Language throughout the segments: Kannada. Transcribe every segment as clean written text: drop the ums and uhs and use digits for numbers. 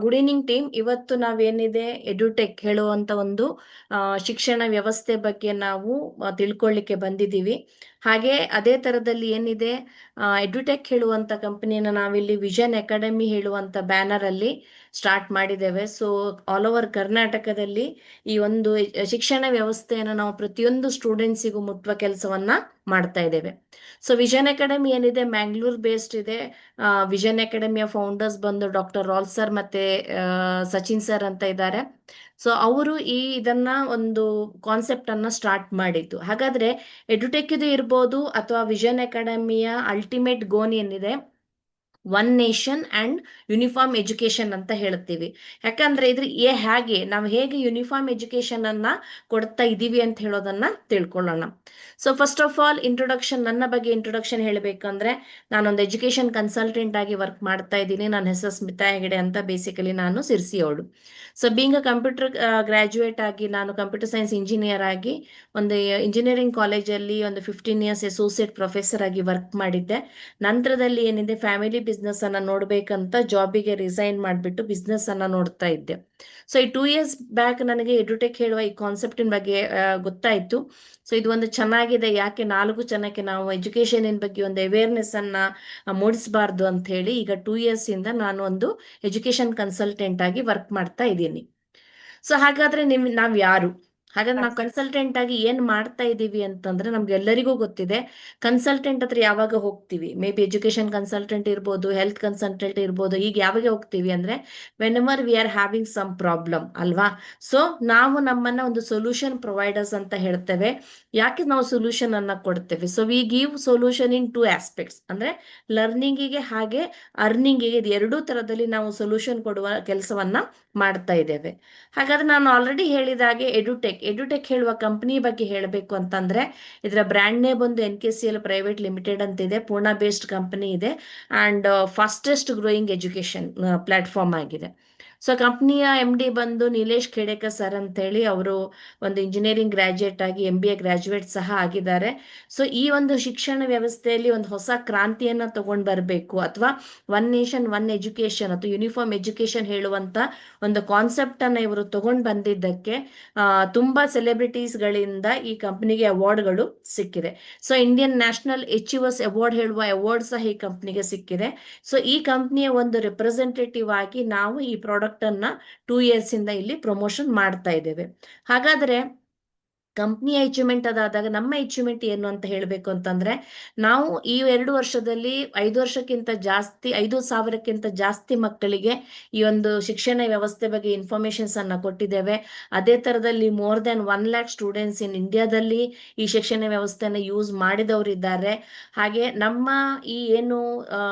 Good evening team. ಇವತ್ತು ನಾವೇನಿದೆ ಎಡ್ಯುಟೆಕ್ ಹೇಳುವಂತ ಒಂದು ಶಿಕ್ಷಣ ವ್ಯವಸ್ಥೆ ಬಗ್ಗೆ ನಾವು ತಿಳ್ಕೊಳ್ಳಿಕ್ಕೆ ಬಂದಿದ್ದೀವಿ. ಹಾಗೆ ಅದೇ ತರದಲ್ಲಿ ಏನಿದೆ ಎಡ್ಯುಟೆಕ್ ಹೇಳುವಂತ ಕಂಪನಿಯನ್ನ ನಾವಿಲ್ಲಿ ವಿಷನ್ ಅಕಾಡೆಮಿ ಹೇಳುವಂತ ಬ್ಯಾನರ್ ಅಲ್ಲಿ ಸ್ಟಾರ್ಟ್ ಮಾಡಿದ್ದೇವೆ. ಸೊ ಆಲ್ ಓವರ್ ಕರ್ನಾಟಕದಲ್ಲಿ ಈ ಒಂದು ಶಿಕ್ಷಣ ವ್ಯವಸ್ಥೆಯನ್ನು ನಾವು ಪ್ರತಿಯೊಂದು ಸ್ಟೂಡೆಂಟ್ಸಿಗೂ ಮುಟ್ಟುವ ಕೆಲಸವನ್ನ ಮಾಡ್ತಾ ಇದ್ದೇವೆ. ಸೊ ವಿಷನ್ ಅಕಾಡೆಮಿ ಏನಿದೆ ಮ್ಯಾಂಗ್ಳೂರ್ ಬೇಸ್ಡ್ ಇದೆ. ವಿಷನ್ ಅಕಾಡೆಮಿಯ ಫೌಂಡರ್ಸ್ ಬಂದು ಡಾಕ್ಟರ್ ರಾಲ್ ಸರ್ ಮತ್ತೆ ಸಚಿನ್ ಸರ್ ಅಂತ ಇದ್ದಾರೆ. ಸೊ ಅವರು ಇದನ್ನ ಒಂದು ಕಾನ್ಸೆಪ್ಟ್ ಅನ್ನ ಸ್ಟಾರ್ಟ್ ಮಾಡಿದ್ದು. ಹಾಗಾದ್ರೆ ಎಡ್ಯುಟೆಕ್ ಇದು ಇರ್ಬೋದು ಅಥವಾ ವಿಷನ್ ಅಕಾಡೆಮಿಯ ಅಲ್ಟಿಮೇಟ್ ಗೋಲ್ ಏನಿದೆ, one nation and uniform education ಅಂತ ಹೇಳ್ತೀವಿ. ಯಾಕಂದ್ರೆ ಹೇಗೆ ನಾವು ಹೇಗೆ ಯೂನಿಫಾರ್ಮ್ ಎಜುಕೇಶನ್ ಅನ್ನ ಕೊಡ್ತಾ ಇದೀವಿ ಅಂತ ಹೇಳೋದನ್ನ ತಿಳ್ಕೊಳ್ಳೋಣ. ಸೊ ಫಸ್ಟ್ ಆಫ್ ಆಲ್ ನನ್ನ ಬಗ್ಗೆ ಇಂಟ್ರೊಡಕ್ಷನ್ ಹೇಳಬೇಕಂದ್ರೆ, ನಾನೊಂದು ಎಜುಕೇಶನ್ ಕನ್ಸಲ್ಟೆಂಟ್ ಆಗಿ ವರ್ಕ್ ಮಾಡ್ತಾ ಇದ್ದೀನಿ. ನನ್ನ ಹೆಸರು ಸ್ಮಿತಾ ಹೆಗಡೆ ಅಂತ. ಬೇಸಿಕಲಿ ನಾನು ಸಿರ್ಸಿ ಅವಳು. So being a computer graduate ಆಗಿ ನಾನು ಕಂಪ್ಯೂಟರ್ ಸೈನ್ಸ್ ಇಂಜಿನಿಯರ್ ಆಗಿ ಒಂದು ಇಂಜಿನಿಯರಿಂಗ್ ಕಾಲೇಜಲ್ಲಿ ಒಂದು 15 ಇಯರ್ಸ್ ಅಸೋಸಿಯೇಟ್ ಪ್ರೊಫೆಸರ್ ಆಗಿ ವರ್ಕ್ ಮಾಡಿದ್ದೆ. ನಂತರದಲ್ಲಿ ಏನಿದೆ ಫ್ಯಾಮಿಲಿ ಬಿಸ್ನೆಸ್ ಅನ್ನ ನೋಡ್ಬೇಕಂತ ಜಾಬಿಗೆ ರಿಸೈನ್ ಮಾಡಿಬಿಟ್ಟು ಬಿಸ್ನೆಸ್ ಅನ್ನ ನೋಡ್ತಾ ಇದ್ದೆ. ಸೊ ಈ 2 ಇಯರ್ಸ್ ಬ್ಯಾಕ್ ನನಗೆ ಎಡ್ಯುಟೆಕ್ ಹೇಳುವ ಈ ಕಾನ್ಸೆಪ್ಟಿನ ಬಗ್ಗೆ ಗೊತ್ತಾಯ್ತು. ಸೊ ಇದು ಒಂದು ಚೆನ್ನಾಗಿದೆ, ಯಾಕೆ 4 ಜನಕ್ಕೆ ನಾವು ಎಜುಕೇಶನ್ ಬಗ್ಗೆ ಒಂದು ಅವೇರ್ನೆಸ್ ಅನ್ನ ಮೂಡಿಸಬಾರ್ದು ಅಂತ ಹೇಳಿ ಈಗ 2 ಇಯರ್ಸ್ ಇಂದ ನಾನು ಒಂದು ಎಜುಕೇಶನ್ ಕನ್ಸಲ್ಟೆಂಟ್ ಆಗಿ ವರ್ಕ್ ಮಾಡ್ತಾ ಇದ್ದೀನಿ. ಸೊ ಹಾಗಾದ್ರೆ ನಾವ್ ಯಾರು? ಹಾಗಾದ್ರೆ ನಾವು ಕನ್ಸಲ್ಟೆಂಟ್ ಆಗಿ ಏನ್ ಮಾಡ್ತಾ ಇದೀವಿ ಅಂತಂದ್ರೆ, ನಮ್ಗೆಲ್ಲರಿಗೂ ಗೊತ್ತಿದೆ ಕನ್ಸಲ್ಟೆಂಟ್ ಹತ್ರ ಯಾವಾಗ ಹೋಗ್ತೀವಿ, ಮೇ ಬಿ ಎಜುಕೇಶನ್ ಕನ್ಸಲ್ಟೆಂಟ್ ಇರ್ಬೋದು, ಹೆಲ್ತ್ ಕನ್ಸಲ್ಟೆಂಟ್ ಇರ್ಬೋದು. ಈಗ ಯಾವಾಗ ಹೋಗ್ತೀವಿ ಅಂದ್ರೆ whenever we are having some problem ಅಲ್ವಾ. ಸೊ ನಾವು ನಮ್ಮನ್ನ ಒಂದು ಸೊಲ್ಯೂಷನ್ ಪ್ರೊವೈಡರ್ಸ್ ಅಂತ ಹೇಳ್ತೇವೆ. ಯಾಕೆ ನಾವು ಸೊಲ್ಯೂಷನ್ ಅನ್ನ ಕೊಡ್ತೇವೆ? So we give solution in 2 aspects, ಅಂದ್ರೆ ಲರ್ನಿಂಗಿಗೆ ಹಾಗೆ ಅರ್ನಿಂಗಿಗೆ. ಇದು ಎರಡೂ ತರದಲ್ಲಿ ನಾವು ಸೊಲ್ಯೂಷನ್ ಕೊಡುವ ಕೆಲಸವನ್ನ ಮಾಡ್ತಾ ಇದ್ದೇವೆ. ಹಾಗಾದ್ರೆ ನಾನು ಆಲ್ರೆಡಿ ಹೇಳಿದಾಗೆ ಎಡ್ಯುಟೆಕ್ ಹೇಳುವ ಕಂಪನಿ ಬಗ್ಗೆ ಹೇಳಬೇಕು ಅಂತಂದ್ರೆ, ಇದರ ಬ್ರ್ಯಾಂಡ್ ನೇಮ್ ಬಂದು NKCL ಪ್ರೈವೇಟ್ ಲಿಮಿಟೆಡ್ ಅಂತ ಇದೆ. ಪೂನಾ ಬೇಸ್ಡ್ ಕಂಪನಿ ಇದೆ and fastest growing education platform ಆಗಿದೆ. ಸೊ ಕಂಪ್ನಿಯ MD ಬಂದು ನೀಲೇಶ್ ಖೇಡೇಕರ್ ಸರ್ ಅಂತ ಹೇಳಿ. ಅವರು ಒಂದು ಇಂಜಿನಿಯರಿಂಗ್ ಗ್ರಾಜುಯೇಟ್ ಆಗಿ MBA ಗ್ರಾಜುಯೇಟ್ ಸಹ ಆಗಿದ್ದಾರೆ. ಸೊ ಈ ಒಂದು ಶಿಕ್ಷಣ ವ್ಯವಸ್ಥೆಯಲ್ಲಿ ಒಂದು ಹೊಸ ಕ್ರಾಂತಿಯನ್ನ ತಗೊಂಡ್ ಬರಬೇಕು, ಅಥವಾ ಒನ್ ನೇಷನ್ ಒನ್ ಎಜುಕೇಶನ್ ಅಥವಾ ಯೂನಿಫಾರ್ಮ್ ಎಜುಕೇಶನ್ ಹೇಳುವಂತ ಒಂದು ಕಾನ್ಸೆಪ್ಟ್ ಅನ್ನ ಇವರು ತಗೊಂಡ್ ಬಂದಿದ್ದಕ್ಕೆ ತುಂಬಾ ಸೆಲೆಬ್ರಿಟೀಸ್ ಗಳಿಂದ ಈ ಕಂಪನಿಗೆ ಅವಾರ್ಡ್ಗಳು ಸಿಕ್ಕಿದೆ. So Indian national achievers award ಹೇಳುವ ಅವಾರ್ಡ್ ಸಹ ಈ ಕಂಪನಿಗೆ ಸಿಕ್ಕಿದೆ. ಸೊ ಈ ಕಂಪನಿಯ ಒಂದು ರೆಪ್ರೆಸೆಂಟೇಟಿವ್ ಆಗಿ ನಾವು ಈ ಪ್ರಾಡಕ್ಟ್ ಅನ್ನ 2 ಇಯರ್ಸ್ ಇಂದ ಇಲ್ಲಿ ಪ್ರಮೋಷನ್ ಮಾಡ್ತಾ ಇದ್ದೇವೆ. ಹಾಗಾದ್ರೆ ಕಂಪ್ನಿಯ ಅಚೀವ್ಮೆಂಟ್ ಅದಾದಾಗ ನಮ್ಮ ಅಚೀವ್ಮೆಂಟ್ ಏನು ಅಂತ ಹೇಳಬೇಕು ಅಂತಂದ್ರೆ, ನಾವು ಈ 2 ವರ್ಷದಲ್ಲಿ 5,000ಕ್ಕಿಂತ ಜಾಸ್ತಿ ಮಕ್ಕಳಿಗೆ ಈ ಒಂದು ಶಿಕ್ಷಣ ವ್ಯವಸ್ಥೆ ಬಗ್ಗೆ ಇನ್ಫಾರ್ಮೇಶನ್ಸ್ ಅನ್ನ ಕೊಟ್ಟಿದ್ದೇವೆ. ಅದೇ ತರದಲ್ಲಿ more than 1 lakh students in ಇಂಡಿಯಾದಲ್ಲಿ ಈ ಶಿಕ್ಷಣ ವ್ಯವಸ್ಥೆನ ಯೂಸ್ ಮಾಡಿದವರಿದ್ದಾರೆ. ಹಾಗೆ ನಮ್ಮ ಈ ಏನು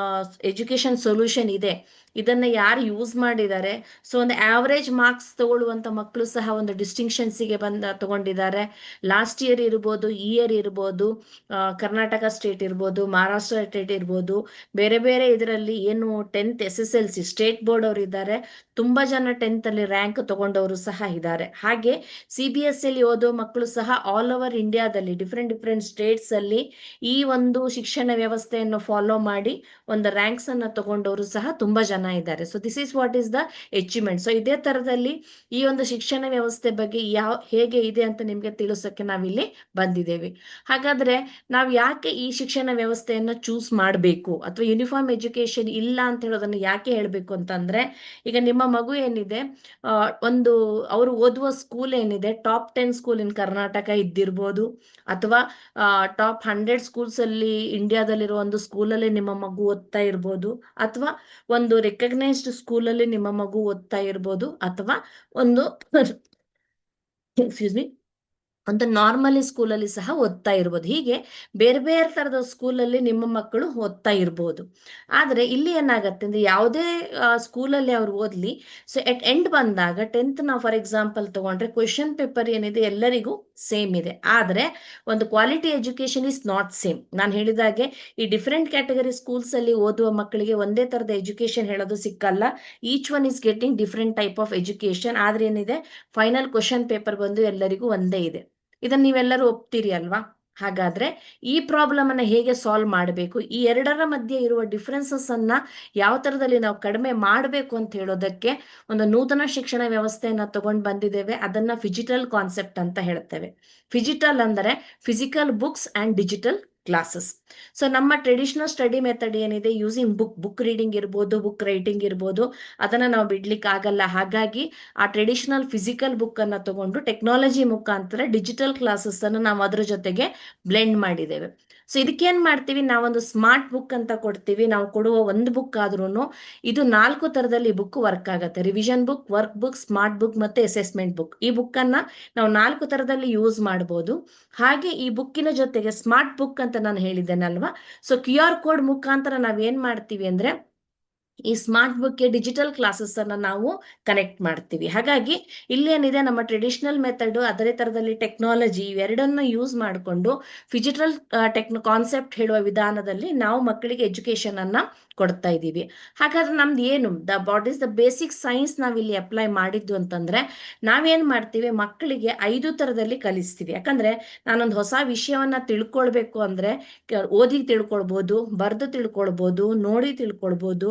ಎಜುಕೇಶನ್ ಸೊಲ್ಯೂಷನ್ ಇದೆ, ಇದನ್ನ ಯಾರು ಯೂಸ್ ಮಾಡಿದ್ದಾರೆ, ಸೊ ಒಂದು ಆವರೇಜ್ ಮಾರ್ಕ್ಸ್ ತಗೊಳ್ಳುವಂತ ಮಕ್ಕಳು ಸಹ ಒಂದು ಡಿಸ್ಟಿಂಕ್ಷನ್ಸಿಗೆ ತಗೊಂಡಿದ್ದಾರೆ. ಲಾಸ್ಟ್ ಇಯರ್ ಇರ್ಬೋದು, ಈ ಇಯರ್ ಇರ್ಬೋದು, ಕರ್ನಾಟಕ ಸ್ಟೇಟ್ ಇರ್ಬೋದು, ಮಹಾರಾಷ್ಟ್ರ ಸ್ಟೇಟ್ ಇರ್ಬೋದು, ಬೇರೆ ಬೇರೆ ಇದರಲ್ಲಿ ಏನು 10th SSLC ಸ್ಟೇಟ್ ಬೋರ್ಡ್ ಅವರು ಇದ್ದಾರೆ. ತುಂಬಾ ಜನ 10th ಅಲ್ಲಿ ರ್ಯಾಂಕ್ ತಗೊಂಡವರು ಸಹ ಇದ್ದಾರೆ. ಹಾಗೆ CBSE ಅಲ್ಲಿ ಓದೋ ಮಕ್ಕಳು ಸಹ ಆಲ್ ಓವರ್ ಇಂಡಿಯಾದಲ್ಲಿ ಡಿಫ್ರೆಂಟ್ ಸ್ಟೇಟ್ಸ್ ಅಲ್ಲಿ ಈ ಒಂದು ಶಿಕ್ಷಣ ವ್ಯವಸ್ಥೆಯನ್ನು ಫಾಲೋ ಮಾಡಿ ಒಂದು ರ್ಯಾಂಕ್ಸ್ ಅನ್ನ ತಗೊಂಡವರು ಸಹ ತುಂಬಾ ಜನ ಇದ್ದಾರೆ. So this is what is the achievement. So ಇದೇ ತರದಲ್ಲಿ ಈ ಒಂದು ಶಿಕ್ಷಣ ವ್ಯವಸ್ಥೆ ಬಗ್ಗೆ ಹೇಗೆ ಇದೆ ಅಂತ ನಿಮ್ಗೆ ತಿಳಿಸೋಕೆ ನಾವಿಲ್ಲಿ ಬಂದಿದ್ದೇವೆ. ಹಾಗಾದ್ರೆ ನಾವು ಯಾಕೆ ಈ ಶಿಕ್ಷಣ ವ್ಯವಸ್ಥೆಯನ್ನ ಚೂಸ್ ಮಾಡಬೇಕು, ಅಥವಾ ಯೂನಿಫಾರ್ಮ್ ಎಜುಕೇಶನ್ ಇಲ್ಲ ಅಂತ ಹೇಳೋದನ್ನ ಯಾಕೆ ಹೇಳ್ಬೇಕು ಅಂತಂದ್ರೆ, ಈಗ ನಿಮ್ಮ ಮಗು ಏನಿದೆ, ಒಂದು ಅವರು ಓದುವ ಸ್ಕೂಲ್ ಏನಿದೆ, ಟಾಪ್ 10 ಸ್ಕೂಲ್ ಇನ್ ಕರ್ನಾಟಕ ಇದ್ದಿರ್ಬೋದು, ಅಥವಾ ಟಾಪ್ 100 ಸ್ಕೂಲ್ಸ್ ಅಲ್ಲಿ ಇಂಡಿಯಾದಲ್ಲಿರುವ ಒಂದು ಸ್ಕೂಲಲ್ಲಿ ನಿಮ್ಮ ಮಗು ಓದ್ತಾ ಇರ್ಬೋದು, ಅಥವಾ ಒಂದು ರೆಕಗ್ನೈಸ್ಡ್ ಸ್ಕೂಲಲ್ಲಿ ನಿಮ್ಮ ಮಗು ಓದ್ತಾ ಇರ್ಬೋದು, ಅಥವಾ ಒಂದು ಎಕ್ಸ್ಕ್ಯೂಸ್ ಮಿ ಒಂದು ನಾರ್ಮಲಿ ಸ್ಕೂಲಲ್ಲಿ ಸಹ ಓದ್ತಾ ಇರ್ಬೋದು. ಹೀಗೆ ಬೇರೆ ಬೇರೆ ತರದ ಸ್ಕೂಲಲ್ಲಿ ನಿಮ್ಮ ಮಕ್ಕಳು ಓದ್ತಾ ಇರ್ಬೋದು. ಆದ್ರೆ ಇಲ್ಲಿ ಏನಾಗತ್ತೆ ಅಂದ್ರೆ, ಯಾವುದೇ ಸ್ಕೂಲಲ್ಲಿ ಅವ್ರು ಓದ್ಲಿ, ಸೊ ಎಟ್ ಎಂಡ್ ಬಂದಾಗ 10th ನಾವು ಫಾರ್ ಎಕ್ಸಾಂಪಲ್ ತಗೊಂಡ್ರೆ ಕ್ವೆಶನ್ ಪೇಪರ್ ಏನಿದೆ ಎಲ್ಲರಿಗೂ ಸೇಮ್ ಇದೆ. ಆದ್ರೆ ಒಂದು quality education is not same. ನಾನು ಹೇಳಿದಾಗೆ ಈ ಡಿಫ್ರೆಂಟ್ ಕ್ಯಾಟಗರಿ ಸ್ಕೂಲ್ಸ್ ಅಲ್ಲಿ ಓದುವ ಮಕ್ಕಳಿಗೆ ಒಂದೇ ತರದ ಎಜುಕೇಶನ್ ಹೇಳೋದು ಸಿಕ್ಕಲ್ಲ. Each one is getting different type of education. ಆದ್ರೆ ಏನಿದೆ, ಫೈನಲ್ ಕ್ವೆಶನ್ ಪೇಪರ್ ಬಂದು ಎಲ್ಲರಿಗೂ ಒಂದೇ ಇದೆ. ಇದನ್ನ ನೀವೆಲ್ಲರೂ ಒಪ್ತೀರಿ ಅಲ್ವಾ? ಹಾಗಾದ್ರೆ ಈ ಪ್ರಾಬ್ಲಮ್ ಅನ್ನ ಹೇಗೆ ಸಾಲ್ವ್ ಮಾಡಬೇಕು, ಈ ಎರಡರ ಮಧ್ಯೆ ಇರುವ ಡಿಫ್ರೆನ್ಸಸ್ ಅನ್ನ ಯಾವ ತರದಲ್ಲಿ ನಾವು ಕಡಿಮೆ ಮಾಡಬೇಕು ಅಂತ ಹೇಳೋದಕ್ಕೆ ಒಂದು ನೂತನ ಶಿಕ್ಷಣ ವ್ಯವಸ್ಥೆಯನ್ನ ತಗೊಂಡು ಬಂದಿದ್ದೇವೆ. ಅದನ್ನ ಫಿಜಿಟಲ್ ಕಾನ್ಸೆಪ್ಟ್ ಅಂತ ಹೇಳ್ತೇವೆ. ಫಿಜಿಟಲ್ ಅಂದರೆ physical books and digital classes. So ನಮ್ಮ ಟ್ರೆಡಿಷನಲ್ ಸ್ಟಡಿ ಮೆಥಡ್ ಏನಿದೆ, ಯೂಸಿಂಗ್ ಬುಕ್ ರೀಡಿಂಗ್ ಇರ್ಬೋದು, ಬುಕ್ ರೈಟಿಂಗ್ ಇರ್ಬೋದು, ಅದನ್ನ ನಾವು ಬಿಡ್ಲಿಕ್ಕೆ ಆಗಲ್ಲ. ಹಾಗಾಗಿ ಆ ಟ್ರೆಡಿಷನಲ್ ಫಿಸಿಕಲ್ ಬುಕ್ ಅನ್ನ ತಗೊಂಡು ಟೆಕ್ನಾಲಜಿ ಮುಖಾಂತರ ಡಿಜಿಟಲ್ ಕ್ಲಾಸಸ್ ಅನ್ನು ನಾವು ಅದ್ರ ಜೊತೆಗೆ ಬ್ಲೆಂಡ್ ಮಾಡಿದ್ದೇವೆ. ಸೊ ಇದಕ್ಕೇನ್ ಮಾಡ್ತೀವಿ, ನಾವೊಂದು ಸ್ಮಾರ್ಟ್ ಬುಕ್ ಅಂತ ಕೊಡ್ತೀವಿ. ನಾವು ಕೊಡುವ ಒಂದು ಬುಕ್ ಆದ್ರೂ ಇದು 4 ತರದಲ್ಲಿ ಬುಕ್ ವರ್ಕ್ ಆಗುತ್ತೆ. Revision book, work book, smart book ಮತ್ತೆ ಅಸೆಸ್ಮೆಂಟ್ ಬುಕ್. ಈ ಬುಕ್ ಅನ್ನ ನಾವು 4 ತರದಲ್ಲಿ ಯೂಸ್ ಮಾಡಬಹುದು. ಹಾಗೆ ಈ ಬುಕ್ಕಿನ ಜೊತೆಗೆ ಸ್ಮಾರ್ಟ್ ಬುಕ್ ಅಂತ ನಾನು ಹೇಳಿದ್ದೇನಲ್ವಾ, ಸೊ QR ಕೋಡ್ ಮುಖಾಂತರ ನಾವೇನ್ ಮಾಡ್ತೀವಿ ಅಂದ್ರೆ ಈ ಸ್ಮಾರ್ಟ್ ಬುಕ್ಗೆ ಡಿಜಿಟಲ್ ಕ್ಲಾಸಸ್ ಅನ್ನ ನಾವು ಕನೆಕ್ಟ್ ಮಾಡ್ತೀವಿ. ಹಾಗಾಗಿ ಇಲ್ಲೇನಿದೆ, ನಮ್ಮ ಟ್ರೆಡಿಷನಲ್ ಮೆಥಡ್ ಅದೇ ತರದಲ್ಲಿ ಟೆಕ್ನಾಲಜಿ ಇವೆರಡನ್ನ ಯೂಸ್ ಮಾಡಿಕೊಂಡು ಫಿಜಿಟಲ್ ಕಾನ್ಸೆಪ್ಟ್ ಹೇಳುವ ವಿಧಾನದಲ್ಲಿ ನಾವು ಮಕ್ಕಳಿಗೆ ಎಜುಕೇಶನ್ ಅನ್ನ ಕೊಡ್ತಾ ಇದ್ದೀವಿ. ಹಾಗಾದ್ರೆ ನಮ್ದು ಏನು what is the basic science ನಾವಿಲ್ಲಿ ಅಪ್ಲೈ ಮಾಡಿದ್ದು ಅಂತಂದ್ರೆ, ನಾವೇನ್ ಮಾಡ್ತೀವಿ, ಮಕ್ಕಳಿಗೆ 5 ತರದಲ್ಲಿ ಕಲಿಸ್ತೀವಿ. ಯಾಕಂದ್ರೆ ನಾನೊಂದು ಹೊಸ ವಿಷಯವನ್ನ ತಿಳ್ಕೊಳ್ಬೇಕು ಅಂದ್ರೆ ಓದಿ ತಿಳ್ಕೊಳ್ಬಹುದು, ಬರ್ದು ತಿಳ್ಕೊಳ್ಬಹುದು, ನೋಡಿ ತಿಳ್ಕೊಳ್ಬಹುದು,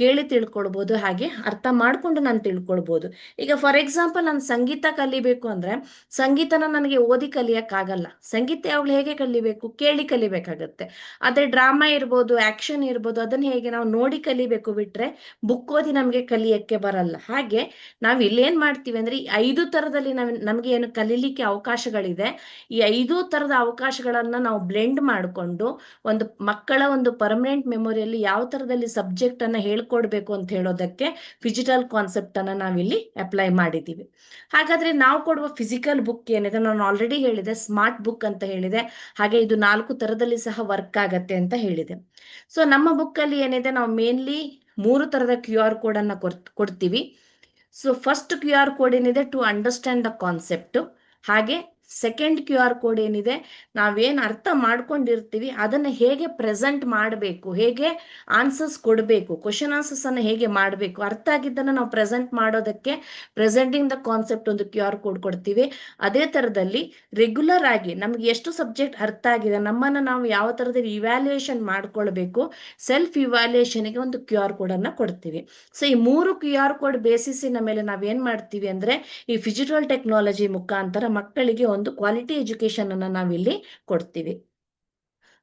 ಕೇಳಿ ತಿಳ್ಕೊಳ್ಬಹುದು, ಹಾಗೆ ಅರ್ಥ ಮಾಡ್ಕೊಂಡು ನಾನು ತಿಳ್ಕೊಳ್ಬಹುದು. ಈಗ ಫಾರ್ ಎಕ್ಸಾಂಪಲ್ ನಾನು ಸಂಗೀತ ಕಲಿಬೇಕು ಅಂದ್ರೆ ಸಂಗೀತನ ನನಗೆ ಓದಿ ಕಲಿಯಕ್ಕಾಗಲ್ಲ. ಸಂಗೀತ ಯಾವಾಗಲೂ ಹೇಗೆ ಕಲಿಬೇಕು, ಕೇಳಿ ಕಲಿಬೇಕಾಗತ್ತೆ. ಆದ್ರೆ ಡ್ರಾಮಾ ಇರ್ಬೋದು, ಆಕ್ಷನ್ ಇರ್ಬೋದು, ಅದನ್ನ ಹೇಗೆ ನಾವು ನೋಡಿ ಕಲಿಬೇಕು ಬಿಟ್ರೆ ಬುಕ್ ಓದಿ ನಮಗೆ ಕಲಿಯಕ್ಕೆ ಬರಲ್ಲ. ಹಾಗೆ ನಾವು ಇಲ್ಲೇನ್ ಮಾಡ್ತೀವಿ ಅಂದ್ರೆ ಈ 5 ತರದಲ್ಲಿ ನಮ್ಗೆ ಏನು ಕಲೀಲಿಕ್ಕೆ ಅವಕಾಶಗಳಿದೆ, ಈ 5 ತರದ ಅವಕಾಶಗಳನ್ನ ನಾವು ಬ್ಲೆಂಡ್ ಮಾಡಿಕೊಂಡು ಒಂದು ಮಕ್ಕಳ ಒಂದು ಪರ್ಮನೆಂಟ್ ಮೆಮೊರಿಯಲ್ಲಿ ಯಾವ ತರದಲ್ಲಿ ಸಬ್ಜೆಕ್ಟ್ ಅನ್ನ ಹೇಳ್ಕೊಡ್ಬೇಕು ಅಂತ ಹೇಳೋದಕ್ಕೆ ಫಿಜಿಟಲ್ ಕಾನ್ಸೆಪ್ಟ್ ಅನ್ನ ನಾವಿಲ್ಲಿ ಅಪ್ಲೈ ಮಾಡಿದ್ದೀವಿ. ಹಾಗಾದ್ರೆ ನಾವು ಕೊಡುವ ಫಿಸಿಕಲ್ ಬುಕ್ ಏನಿದೆ, ನಾನು ಆಲ್ರೆಡಿ ಹೇಳಿದೆ ಸ್ಮಾರ್ಟ್ ಬುಕ್ ಅಂತ ಹೇಳಿದೆ, ಹಾಗೆ ಇದು 4 ತರದಲ್ಲಿ ಸಹ ವರ್ಕ್ ಆಗತ್ತೆ ಅಂತ ಹೇಳಿದೆ. ಸೊ ನಮ್ಮ ಬುಕ್ ಅಲ್ಲಿ ಏನಿದೆ, ನಾವು ಮೇನ್ಲಿ 3 ತರದ QR ಕೋಡ್ ಅನ್ನ ಕೊಡ್ತೀವಿ. ಸೊ ಫಸ್ಟ್ QR ಕೋಡ್ ಏನಿದೆ, ಟು ಅಂಡರ್ಸ್ಟ್ಯಾಂಡ್ ದ ಕಾನ್ಸೆಪ್ಟ್. ಹಾಗೆ ಸೆಕೆಂಡ್ QR ಕೋಡ್ ಏನಿದೆ, ನಾವೇನ್ ಅರ್ಥ ಮಾಡ್ಕೊಂಡಿರ್ತೀವಿ ಅದನ್ನ ಹೇಗೆ ಪ್ರೆಸೆಂಟ್ ಮಾಡಬೇಕು, ಹೇಗೆ ಆನ್ಸರ್ಸ್ ಕೊಡಬೇಕು, ಕ್ವಶನ್ ಆನ್ಸರ್ಸ್ ಅನ್ನ ಹೇಗೆ ಮಾಡಬೇಕು, ಅರ್ಥ ಆಗಿದ್ದನ್ನ ನಾವು ಪ್ರೆಸೆಂಟ್ ಮಾಡೋದಕ್ಕೆ ಪ್ರೆಸೆಂಟಿಂಗ್ ದ ಕಾನ್ಸೆಪ್ಟ್ ಒಂದು QR ಕೋಡ್ ಕೊಡ್ತೀವಿ. ಅದೇ ತರದಲ್ಲಿ ರೆಗ್ಯುಲರ್ ಆಗಿ ನಮ್ಗೆ ಎಷ್ಟು ಸಬ್ಜೆಕ್ಟ್ ಅರ್ಥ ಆಗಿದೆ, ನಮ್ಮನ್ನ ನಾವು ಯಾವ ತರದಲ್ಲಿ ಇವ್ಯಾಲ್ಯೂಯೇಷನ್ ಮಾಡ್ಕೊಳ್ಬೇಕು, ಸೆಲ್ಫ್ ಇವ್ಯಾಲ್ಯೂಯೇಷನ್ಗೆ ಒಂದು QR ಕೋಡ್ ಅನ್ನ ಕೊಡ್ತೀವಿ. ಸೊ ಈ 3 QR ಕೋಡ್ ಬೇಸಿಸಿನ ಮೇಲೆ ನಾವೇನ್ ಮಾಡ್ತೀವಿ ಅಂದ್ರೆ ಈ ಫಿಜಿಟಲ್ ಟೆಕ್ನಾಲಜಿ ಮುಖಾಂತರ ಮಕ್ಕಳಿಗೆ ಒಂದು ಕ್ವಾಲಿಟಿ ಎಜುಕೇಶನ್ ಅನ್ನ ನಾವಿಲ್ಲಿ ಕೊಡ್ತೀವಿ.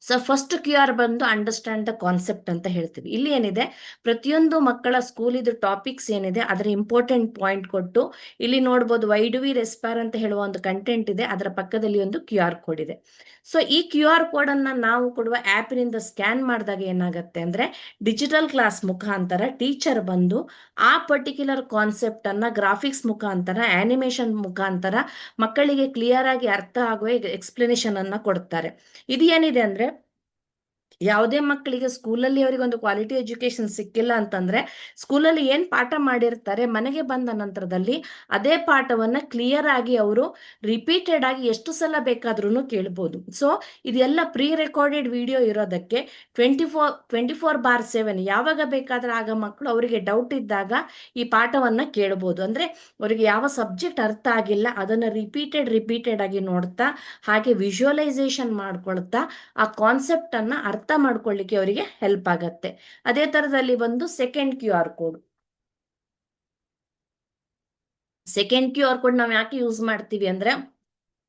ಸೊ ಫಸ್ಟ್ QR ಬಂದು ಅಂಡರ್ಸ್ಟ್ಯಾಂಡ್ ದ ಕಾನ್ಸೆಪ್ಟ್ ಅಂತ ಹೇಳ್ತೀವಿ. ಇಲ್ಲಿ ಏನಿದೆ, ಪ್ರತಿಯೊಂದು ಮಕ್ಕಳ ಸ್ಕೂಲ್ ಇದು ಟಾಪಿಕ್ಸ್ ಏನಿದೆ ಅದರ ಇಂಪಾರ್ಟೆಂಟ್ ಪಾಯಿಂಟ್ ಕೊಟ್ಟು ಇಲ್ಲಿ ನೋಡ್ಬೋದು, ವೈ ಡು ವಿ ರೆಸ್ಪೈರ್ ಅಂತ ಹೇಳುವ ಒಂದು ಕಂಟೆಂಟ್ ಇದೆ, ಅದರ ಪಕ್ಕದಲ್ಲಿ ಒಂದು QR ಕೋಡ್ ಇದೆ. ಸೊ ಈ QR ಕೋಡ್ ಅನ್ನ ನಾವು ಕೊಡುವ ಆ್ಯಪ್ನಿಂದ ಸ್ಕ್ಯಾನ್ ಮಾಡಿದಾಗ ಏನಾಗುತ್ತೆ ಅಂದ್ರೆ ಡಿಜಿಟಲ್ ಕ್ಲಾಸ್ ಮುಖಾಂತರ ಟೀಚರ್ ಬಂದು ಆ ಪರ್ಟಿಕ್ಯುಲರ್ ಕಾನ್ಸೆಪ್ಟ್ ಅನ್ನ ಗ್ರಾಫಿಕ್ಸ್ ಮುಖಾಂತರ, ಆನಿಮೇಷನ್ ಮುಖಾಂತರ ಮಕ್ಕಳಿಗೆ ಕ್ಲಿಯರ್ ಆಗಿ ಅರ್ಥ ಆಗುವ ಎಕ್ಸ್ಪ್ಲನೇಷನ್ ಅನ್ನ ಕೊಡ್ತಾರೆ. ಇದು ಏನಿದೆ ಅಂದ್ರೆ, ಯಾವುದೇ ಮಕ್ಕಳಿಗೆ ಸ್ಕೂಲಲ್ಲಿ ಅವರಿಗೆ ಒಂದು ಕ್ವಾಲಿಟಿ ಎಜುಕೇಶನ್ ಸಿಕ್ಕಿಲ್ಲ ಅಂತಂದ್ರೆ ಸ್ಕೂಲಲ್ಲಿ ಏನ್ ಪಾಠ ಮಾಡಿರ್ತಾರೆ ಮನೆಗೆ ಬಂದ ನಂತರದಲ್ಲಿ ಅದೇ ಪಾಠವನ್ನ ಕ್ಲಿಯರ್ ಆಗಿ ಅವರು ರಿಪೀಟೆಡ್ ಆಗಿ ಎಷ್ಟು ಸಲ ಬೇಕಾದ್ರೂ ಕೇಳ್ಬೋದು. ಸೊ ಇದೆಲ್ಲ ಪ್ರೀ ರೆಕಾರ್ಡೆಡ್ ವಿಡಿಯೋ ಇರೋದಕ್ಕೆ 24/7 ಯಾವಾಗ ಬೇಕಾದ್ರೆ ಆಗ ಮಕ್ಕಳು ಅವರಿಗೆ ಡೌಟ್ ಇದ್ದಾಗ ಈ ಪಾಠವನ್ನ ಕೇಳ್ಬೋದು. ಅಂದ್ರೆ ಅವರಿಗೆ ಯಾವ ಸಬ್ಜೆಕ್ಟ್ ಅರ್ಥ ಆಗಿಲ್ಲ ಅದನ್ನ ರಿಪೀಟೆಡ್ ಆಗಿ ನೋಡ್ತಾ, ಹಾಗೆ ವಿಜುವಲೈಸೇಷನ್ ಮಾಡ್ಕೊಳ್ತಾ ಆ ಕಾನ್ಸೆಪ್ಟ್ ಅನ್ನ ಅರ್ಥ ಮಾಡ್ಕೊಳ್ಳಿಕ್ಕೆ ಅವರಿಗೆ ಹೆಲ್ಪ್ ಆಗತ್ತೆ. ಅದೇ ತರದಲ್ಲಿ ಒಂದು second QR code. Second QR code ನಾವು ಯಾಕೆ ಯೂಸ್ ಮಾಡ್ತೀವಿ ಅಂದ್ರೆ,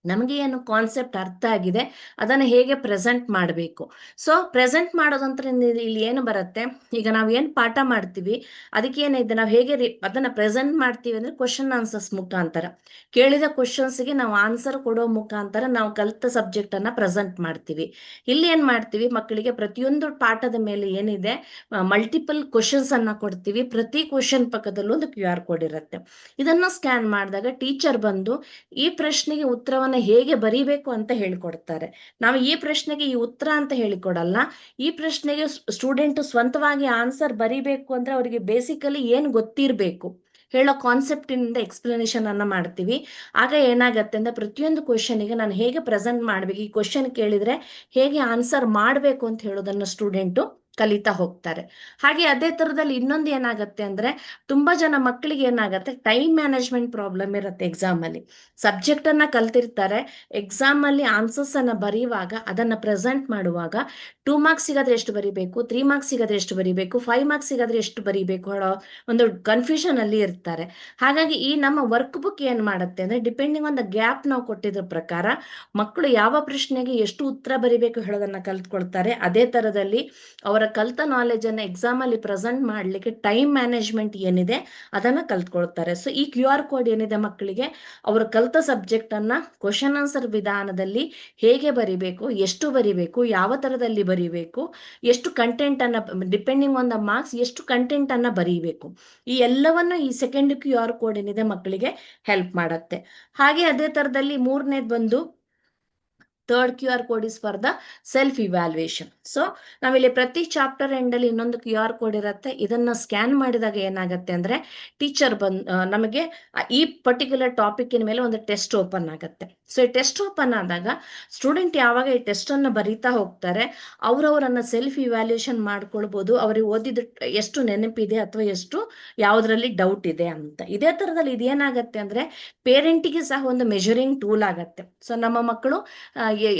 ನಮಗೆ ಏನು ಕಾನ್ಸೆಪ್ಟ್ ಅರ್ಥ ಆಗಿದೆ ಅದನ್ನ ಹೇಗೆ ಪ್ರೆಸೆಂಟ್ ಮಾಡಬೇಕು. ಸೊ ಪ್ರೆಸೆಂಟ್ ಮಾಡೋದಂತ್ರ ಇಲ್ಲಿ ಏನು ಬರುತ್ತೆ, ಈಗ ನಾವು ಏನು ಪಾಠ ಮಾಡ್ತೀವಿ ಅದಕ್ಕೆ ಏನಿದೆ, ನಾವು ಹೇಗೆ ಅದನ್ನ ಪ್ರೆಸೆಂಟ್ ಮಾಡ್ತೀವಿ ಅಂದ್ರೆ ಕ್ವಶನ್ ಆನ್ಸರ್ಸ್ ಮುಖಾಂತರ, ಕೇಳಿದ ಕ್ವಶನ್ಸ್ಗೆ ನಾವು ಆನ್ಸರ್ ಕೊಡೋ ಮುಖಾಂತರ ನಾವು ಕಲಿತ ಸಬ್ಜೆಕ್ಟ್ ಅನ್ನ ಪ್ರೆಸೆಂಟ್ ಮಾಡ್ತೀವಿ. ಇಲ್ಲಿ ಏನ್ ಮಾಡ್ತೀವಿ, ಮಕ್ಕಳಿಗೆ ಪ್ರತಿಯೊಂದು ಪಾಠದ ಮೇಲೆ ಏನಿದೆ ಮಲ್ಟಿಪಲ್ ಕ್ವಶನ್ಸ್ ಅನ್ನ ಕೊಡ್ತೀವಿ. ಪ್ರತಿ ಕ್ವಶನ್ ಪಕ್ಕದಲ್ಲೂ ಒಂದು QR ಕೋಡ್ ಇರುತ್ತೆ. ಇದನ್ನ ಸ್ಕ್ಯಾನ್ ಮಾಡಿದಾಗ ಟೀಚರ್ ಬಂದು ಈ ಪ್ರಶ್ನೆಗೆ ಉತ್ತರವನ್ನ ಹೇಗೆ ಬರೀಬೇಕು ಅಂತ ಹೇಳಿಕೊಡ್ತಾರೆ. ನಾವು ಈ ಪ್ರಶ್ನೆಗೆ ಈ ಉತ್ತರ ಅಂತ ಹೇಳಿಕೊಡಲ್ಲ. ಈ ಪ್ರಶ್ನೆಗೆ ಸ್ಟೂಡೆಂಟ್ ಸ್ವಂತವಾಗಿ ಆನ್ಸರ್ ಬರೀಬೇಕು ಅಂದ್ರೆ ಅವರಿಗೆ ಬೇಸಿಕಲಿ ಏನ್ ಗೊತ್ತಿರಬೇಕು ಹೇಳೋ ಕಾನ್ಸೆಪ್ಟ್ ಇಂದ ಎಕ್ಸ್ಪ್ಲನೇಷನ್ ಅನ್ನ ಮಾಡ್ತೀವಿ. ಆಗ ಏನಾಗತ್ತೆ ಅಂದ್ರೆ ಪ್ರತಿಯೊಂದು ಕ್ವಶನ್ಗೆ ನಾನು ಹೇಗೆ ಪ್ರೆಸೆಂಟ್ ಮಾಡ್ಬೇಕು, ಈ ಕ್ವಶನ್ ಕೇಳಿದ್ರೆ ಹೇಗೆ ಆನ್ಸರ್ ಮಾಡ್ಬೇಕು ಅಂತ ಹೇಳೋದನ್ನ ಸ್ಟೂಡೆಂಟು ಕಲಿತಾ ಹೋಗ್ತಾರೆ. ಹಾಗೆ ಅದೇ ತರದಲ್ಲಿ ಇನ್ನೊಂದು ಏನಾಗತ್ತೆ ಅಂದ್ರೆ ತುಂಬಾ ಜನ ಮಕ್ಕಳಿಗೆ ಏನಾಗತ್ತೆ ಟೈಮ್ ಮ್ಯಾನೇಜ್ಮೆಂಟ್ ಪ್ರಾಬ್ಲಮ್ ಇರುತ್ತೆ ಎಕ್ಸಾಮ್ ಅಲ್ಲಿ. ಸಬ್ಜೆಕ್ಟ್ ಅನ್ನ ಕಲ್ತಿರ್ತಾರೆ, ಎಕ್ಸಾಮ್ ಅಲ್ಲಿ ಆನ್ಸರ್ಸ್ ಅನ್ನ ಬರೆಯುವಾಗ ಅದನ್ನ ಪ್ರೆಸೆಂಟ್ ಮಾಡುವಾಗ 2 ಮಾರ್ಕ್ಸ್ ಸಿಗಾದ್ರೆ ಎಷ್ಟು ಬರಿಬೇಕು, 3 ಮಾರ್ಕ್ಸ್ ಸಿಗಾದ್ರೆ ಎಷ್ಟು ಬರಿಬೇಕು, 5 ಮಾರ್ಕ್ಸ್ ಸಿಗಾದ್ರೆ ಎಷ್ಟು ಬರಿಬೇಕು ಹೇಳೋ ಒಂದು ಕನ್ಫ್ಯೂಷನ್ ಅಲ್ಲಿ ಇರ್ತಾರೆ. ಹಾಗಾಗಿ ಈ ನಮ್ಮ ವರ್ಕ್ ಬುಕ್ ಏನ್ ಮಾಡುತ್ತೆ ಅಂದ್ರೆ ಡಿಪೆಂಡಿಂಗ್ ಆನ್ ದ ಗ್ಯಾಪ್ ನಾವು ಕೊಟ್ಟಿದ್ರ ಪ್ರಕಾರ ಮಕ್ಕಳು ಯಾವ ಪ್ರಶ್ನೆಗೆ ಎಷ್ಟು ಉತ್ತರ ಬರಿಬೇಕು ಹೇಳೋದನ್ನ ಕಲ್ತ್ಕೊಳ್ತಾರೆ. ಅದೇ ತರದಲ್ಲಿ ಅವರ ಕಲ್ತ ನಾಲೆಜ್ ಅನ್ನ ಎಕ್ಸಾಮ್ ಅಲ್ಲಿ ಪ್ರೆಸೆಂಟ್ ಮಾಡ್ಲಿಕ್ಕೆ ಟೈಮ್ ಮ್ಯಾನೇಜ್ಮೆಂಟ್ ಏನಿದೆ ಅದನ್ನ ಕಲ್ತ್ಕೊಳ್ತಾರೆ. ಸೊ ಈ QR ಕೋಡ್ ಏನಿದೆ ಮಕ್ಕಳಿಗೆ ಅವರು ಕಲ್ತ ಸಬ್ಜೆಕ್ಟ್ ಅನ್ನ ಕ್ವಶನ್ ಆನ್ಸರ್ ವಿಧಾನದಲ್ಲಿ ಹೇಗೆ ಬರಿಬೇಕು, ಎಷ್ಟು ಬರಿಬೇಕು, ಯಾವ ತರದಲ್ಲಿ ಬರಿಬೇಕು, ಎಷ್ಟು ಕಂಟೆಂಟ್ ಅನ್ನ ಡಿಪೆಂಡಿಂಗ್ ಆನ್ ದ ಮಾರ್ಕ್ಸ್ ಎಷ್ಟು ಕಂಟೆಂಟ್ ಅನ್ನ ಬರೀಬೇಕು, ಈ ಎಲ್ಲವನ್ನು ಈ ಸೆಕೆಂಡ್ QR ಕೋಡ್ ಏನಿದೆ ಮಕ್ಕಳಿಗೆ ಹೆಲ್ಪ್ ಮಾಡುತ್ತೆ. ಹಾಗೆ ಅದೇ ತರದಲ್ಲಿ ಮೂರನೇದು ಬಂದು third QR code is for the self evaluation. So ನಾವಿಲ್ಲಿ ಪ್ರತಿ ಚಾಪ್ಟರ್ ಎಂಡ್ ಅಲ್ಲಿ ಇನ್ನೊಂದು QR ಕೋಡ್ ಇರುತ್ತೆ. ಇದನ್ನ ಸ್ಕ್ಯಾನ್ ಮಾಡಿದಾಗ ಏನಾಗುತ್ತೆ ಅಂದ್ರೆ ಟೀಚರ್ ನಮಗೆ ಈ ಪರ್ಟಿಕ್ಯುಲರ್ ಟಾಪಿಕ್ಕಿನ ಮೇಲೆ ಒಂದು ಟೆಸ್ಟ್ ಓಪನ್ ಆಗುತ್ತೆ. ಸೊ ಈ ಟೆಸ್ಟ್ ಓಪನ್ ಆದಾಗ ಸ್ಟೂಡೆಂಟ್ ಯಾವಾಗ ಈ ಟೆಸ್ಟ್ ಅನ್ನ ಬರೀತಾ ಹೋಗ್ತಾರೆ ಅವರವರನ್ನ ಸೆಲ್ಫ್ ಇವ್ಯಾಲ್ಯೂಯೇಷನ್ ಮಾಡ್ಕೊಳ್ಬಹುದು, ಅವ್ರಿಗೆ ಓದಿದ ಎಷ್ಟು ನೆನಪಿದೆ ಅಥವಾ ಎಷ್ಟು ಯಾವುದರಲ್ಲಿ ಡೌಟ್ ಇದೆ ಅಂತ. ಇದೇ ತರದಲ್ಲಿ ಇದೇನಾಗತ್ತೆ ಅಂದ್ರೆ ಪೇರೆಂಟಿಗೆ ಸಹ ಒಂದು ಮೆಜರಿಂಗ್ ಟೂಲ್ ಆಗತ್ತೆ. ಸೊ ನಮ್ಮ ಮಕ್ಕಳು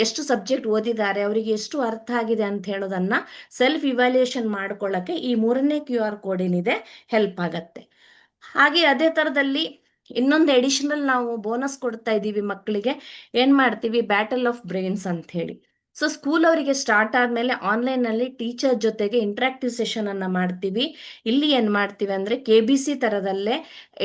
ಎಷ್ಟು ಸಬ್ಜೆಕ್ಟ್ ಓದಿದ್ದಾರೆ, ಅವರಿಗೆ ಎಷ್ಟು ಅರ್ಥ ಆಗಿದೆ ಅಂತ ಹೇಳೋದನ್ನ ಸೆಲ್ಫ್ ಇವ್ಯಾಲ್ಯೂಯೇಷನ್ ಮಾಡ್ಕೊಳ್ಳಕ್ಕೆ ಈ ಮೂರನೇ QR ಕೋಡ್ ಏನಿದೆ ಹೆಲ್ಪ್ ಆಗತ್ತೆ. ಹಾಗೆ ಅದೇ ತರದಲ್ಲಿ ಇನ್ನೊಂದು ಎಡಿಷನಲ್ ನಾವು ಬೋನಸ್ ಕೊಡ್ತಾ ಇದ್ದೀವಿ ಮಕ್ಕಳಿಗೆ. ಏನ್ ಮಾಡ್ತೀವಿ, ಬ್ಯಾಟಲ್ ಆಫ್ ಬ್ರೈನ್ಸ್ ಅಂತ ಹೇಳಿ. ಸೊ ಸ್ಕೂಲ್ ಅವರಿಗೆ ಸ್ಟಾರ್ಟ್ ಆದ್ಮೇಲೆ ಆನ್ಲೈನ್ ನಲ್ಲಿ ಟೀಚರ್ ಜೊತೆಗೆ ಇಂಟ್ರಾಕ್ಟಿವ್ ಸೆಷನ್ ಅನ್ನ ಮಾಡ್ತೀವಿ. ಇಲ್ಲಿ ಏನ್ ಮಾಡ್ತೀವಿ ಅಂದ್ರೆ KBC ತರದಲ್ಲೇ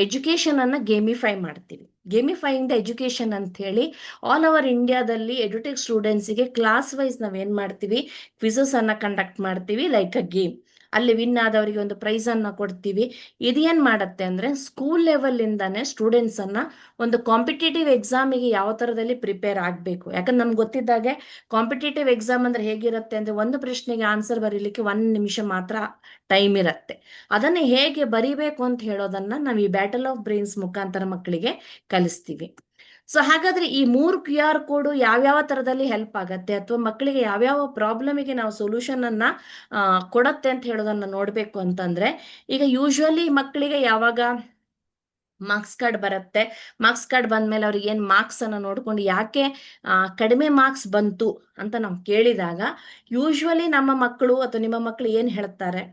ಎಜುಕೇಶನ್ ಅನ್ನ ಗೇಮಿಫೈ ಮಾಡ್ತೀವಿ. ಗೇಮಿಫೈಯಿಂಗ್ ದ ಎಜುಕೇಶನ್ ಅಂತ ಹೇಳಿ ಆಲ್ ಓವರ್ ಇಂಡಿಯಾದಲ್ಲಿ ಎಜುಟೆಕ್ ಸ್ಟೂಡೆಂಟ್ಸ್ಗೆ ಕ್ಲಾಸ್ ವೈಸ್ ನಾವೇನ್ ಮಾಡ್ತೀವಿ, ಕ್ವಿಸಸ್ ಅನ್ನ ಕಂಡಕ್ಟ್ ಮಾಡ್ತೀವಿ ಲೈಕ್ ಅ ಗೇಮ್. ಅಲ್ಲಿ ವಿನ್ ಆದವರಿಗೆ ಒಂದು ಪ್ರೈಸ್ ಅನ್ನ ಕೊಡ್ತೀವಿ. ಇದೇನ್ ಮಾಡತ್ತೆ ಅಂದ್ರೆ ಸ್ಕೂಲ್ ಲೆವೆಲ್ ಇಂದಾನೆ ಸ್ಟೂಡೆಂಟ್ಸ್ ಅನ್ನ ಒಂದು ಕಾಂಪಿಟೇಟಿವ್ ಎಕ್ಸಾಮಿಗೆ ಯಾವ ತರದಲ್ಲಿ ಪ್ರಿಪೇರ್ ಆಗ್ಬೇಕು. ಯಾಕಂದ್ರೆ ನಮ್ಗೆ ಗೊತ್ತಿದ್ದಾಗೆ ಕಾಂಪಿಟೇಟಿವ್ ಎಕ್ಸಾಮ್ ಅಂದ್ರೆ ಹೇಗಿರುತ್ತೆ ಅಂದ್ರೆ ಒಂದು ಪ್ರಶ್ನೆಗೆ ಆನ್ಸರ್ ಬರೀಲಿಕ್ಕೆ 1 ನಿಮಿಷ ಮಾತ್ರ ಟೈಮ್ ಇರುತ್ತೆ. ಅದನ್ನ ಹೇಗೆ ಬರಿಬೇಕು ಅಂತ ಹೇಳೋದನ್ನ ನಾವು ಈ ಬ್ಯಾಟಲ್ ಆಫ್ ಬ್ರೈನ್ಸ್ ಮುಖಾಂತರ ಮಕ್ಕಳಿಗೆ ಕಲಿಸ್ತೀವಿ. ಸೊ ಹಾಗಾದ್ರೆ ಈ 3 QR ಕೋಡ್ ಯಾವ್ಯಾವ ತರದಲ್ಲಿ ಹೆಲ್ಪ್ ಆಗತ್ತೆ ಅಥವಾ ಮಕ್ಕಳಿಗೆ ಯಾವ್ಯಾವ ಪ್ರಾಬ್ಲಮಿಗೆ ನಾವು ಸೊಲ್ಯೂಷನ್ ಅನ್ನ ಕೊಡತ್ತೆ ಅಂತ ಹೇಳೋದನ್ನ ನೋಡ್ಬೇಕು ಅಂತಂದ್ರೆ, ಈಗ ಯೂಶುವಲಿ ಮಕ್ಕಳಿಗೆ ಯಾವಾಗ ಮಾರ್ಕ್ಸ್ ಕಾರ್ಡ್ ಬರುತ್ತೆ, ಮಾರ್ಕ್ಸ್ ಕಾರ್ಡ್ ಬಂದ್ಮೇಲೆ ಅವ್ರಿಗೆ ಏನ್ ಮಾರ್ಕ್ಸ್ ಅನ್ನ ನೋಡ್ಕೊಂಡು ಯಾಕೆ ಕಡಿಮೆ ಮಾರ್ಕ್ಸ್ ಬಂತು ಅಂತ ನಾವು ಕೇಳಿದಾಗ ಯೂಶುವಲಿ ನಮ್ಮ ಮಕ್ಕಳು ಅಥವಾ ನಿಮ್ಮ ಮಕ್ಕಳು ಏನ್ ಹೇಳ್ತಾರೆ,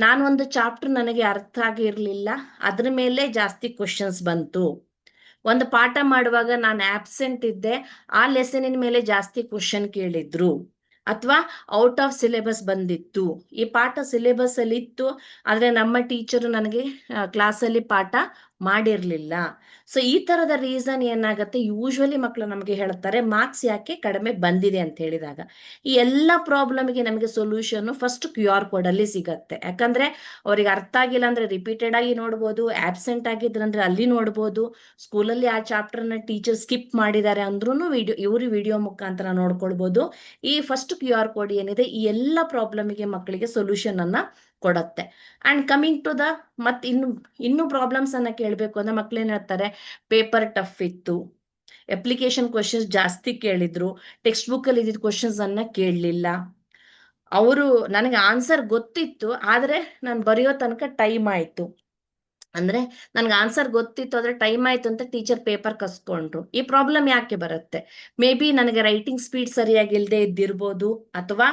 ನಾನು ಒಂದು ಚಾಪ್ಟರ್ ನನಗೆ ಅರ್ಥ ಆಗಿರ್ಲಿಲ್ಲ, ಅದ್ರ ಮೇಲೆ ಜಾಸ್ತಿ ಕ್ವಶನ್ಸ್ ಬಂತು. ಒಂದು ಪಾಠ ಮಾಡುವಾಗ ನಾನು ಆಬ್ಸೆಂಟ್ ಇದ್ದೆ, ಆ ಲೆಸನಿನ ಮೇಲೆ ಜಾಸ್ತಿ ಕ್ವಶನ್ ಕೇಳಿದ್ರು, ಅಥವಾ ಔಟ್ ಆಫ್ ಸಿಲೆಬಸ್ ಬಂದಿತ್ತು, ಈ ಪಾಠ ಸಿಲೆಬಸ್ ಅಲ್ಲಿ ಇತ್ತು ಆದ್ರೆ ನಮ್ಮ ಟೀಚರ್ ನನಗೆ ಕ್ಲಾಸಲ್ಲಿ ಪಾಠ ಮಾಡಿರ್ಲಿಲ್ಲ. ಸೊ ಈ ತರದ ರೀಸನ್ ಏನಾಗುತ್ತೆ, ಯೂಶುವಲಿ ಮಕ್ಕಳು ನಮಗೆ ಹೇಳ್ತಾರೆ ಮಾರ್ಕ್ಸ್ ಯಾಕೆ ಕಡಿಮೆ ಬಂದಿದೆ ಅಂತ ಹೇಳಿದಾಗ. ಈ ಎಲ್ಲ ಪ್ರಾಬ್ಲಮ್ಗೆ ನಮಗೆ ಸೊಲ್ಯೂಷನ್ ಫಸ್ಟ್ QR ಕೋಡ್ ಅಲ್ಲಿ ಸಿಗತ್ತೆ. ಯಾಕಂದ್ರೆ ಅವ್ರಿಗೆ ಅರ್ಥ ಆಗಿಲ್ಲ ಅಂದ್ರೆ ರಿಪೀಟೆಡ್ ಆಗಿ ನೋಡ್ಬೋದು, ಆಬ್ಸೆಂಟ್ ಆಗಿದ್ರಂದ್ರೆ ಅಲ್ಲಿ ನೋಡ್ಬೋದು, ಸ್ಕೂಲಲ್ಲಿ ಆ ಚಾಪ್ಟರ್ನ ಟೀಚರ್ ಸ್ಕಿಪ್ ಮಾಡಿದ್ದಾರೆ ಅಂದ್ರೂ ಇವರು ವಿಡಿಯೋ ಮುಖಾಂತರ ನೋಡ್ಕೊಳ್ಬೋದು. ಈ ಫಸ್ಟ್ QR ಕೋಡ್ ಏನಿದೆ ಈ ಎಲ್ಲ ಪ್ರಾಬ್ಲಮ್ಗೆ ಮಕ್ಕಳಿಗೆ ಸೊಲ್ಯೂಷನ್ ಅನ್ನ ಕೊಡತ್ತೆ. ಅಂಡ್ ಕಮಿಂಗ್ ಟು ದ ಇನ್ನು ಪ್ರಾಬ್ಲಮ್ಸ್ ಅನ್ನ ಕೇಳಬೇಕು ಅಂದ್ರೆ ಮಕ್ಳೇನ್ ಹೇಳ್ತಾರೆ, ಪೇಪರ್ ಟಫ್ ಇತ್ತು, ಅಪ್ಲಿಕೇಶನ್ ಕ್ವಶನ್ಸ್ ಜಾಸ್ತಿ ಕೇಳಿದ್ರು, ಟೆಕ್ಸ್ಟ್ ಬುಕ್ ಅಲ್ಲಿ ಇದ್ದಿದ್ದ ಕ್ವಶನ್ಸ್ ಅನ್ನ ಕೇಳಲಿಲ್ಲ, ಅವರು ನನಗೆ ಆನ್ಸರ್ ಗೊತ್ತಿತ್ತು ಆದ್ರೆ ನಾನು ಬರೆಯೋ ತನಕ ಟೈಮ್ ಆಯ್ತು. ಅಂದ್ರೆ ನನ್ಗೆ ಆನ್ಸರ್ ಗೊತ್ತಿತ್ತು ಆದ್ರೆ ಟೈಮ್ ಆಯ್ತು ಅಂತ ಟೀಚರ್ ಪೇಪರ್ ಕಸ್ಕೊಂಡ್ರು. ಈ ಪ್ರಾಬ್ಲಮ್ ಯಾಕೆ ಬರುತ್ತೆ, ಮೇ ಬಿ ನನಗೆ ರೈಟಿಂಗ್ ಸ್ಪೀಡ್ ಸರಿಯಾಗಿ ಇಲ್ಲದೆ ಇದ್ದಿರ್ಬೋದು, ಅಥವಾ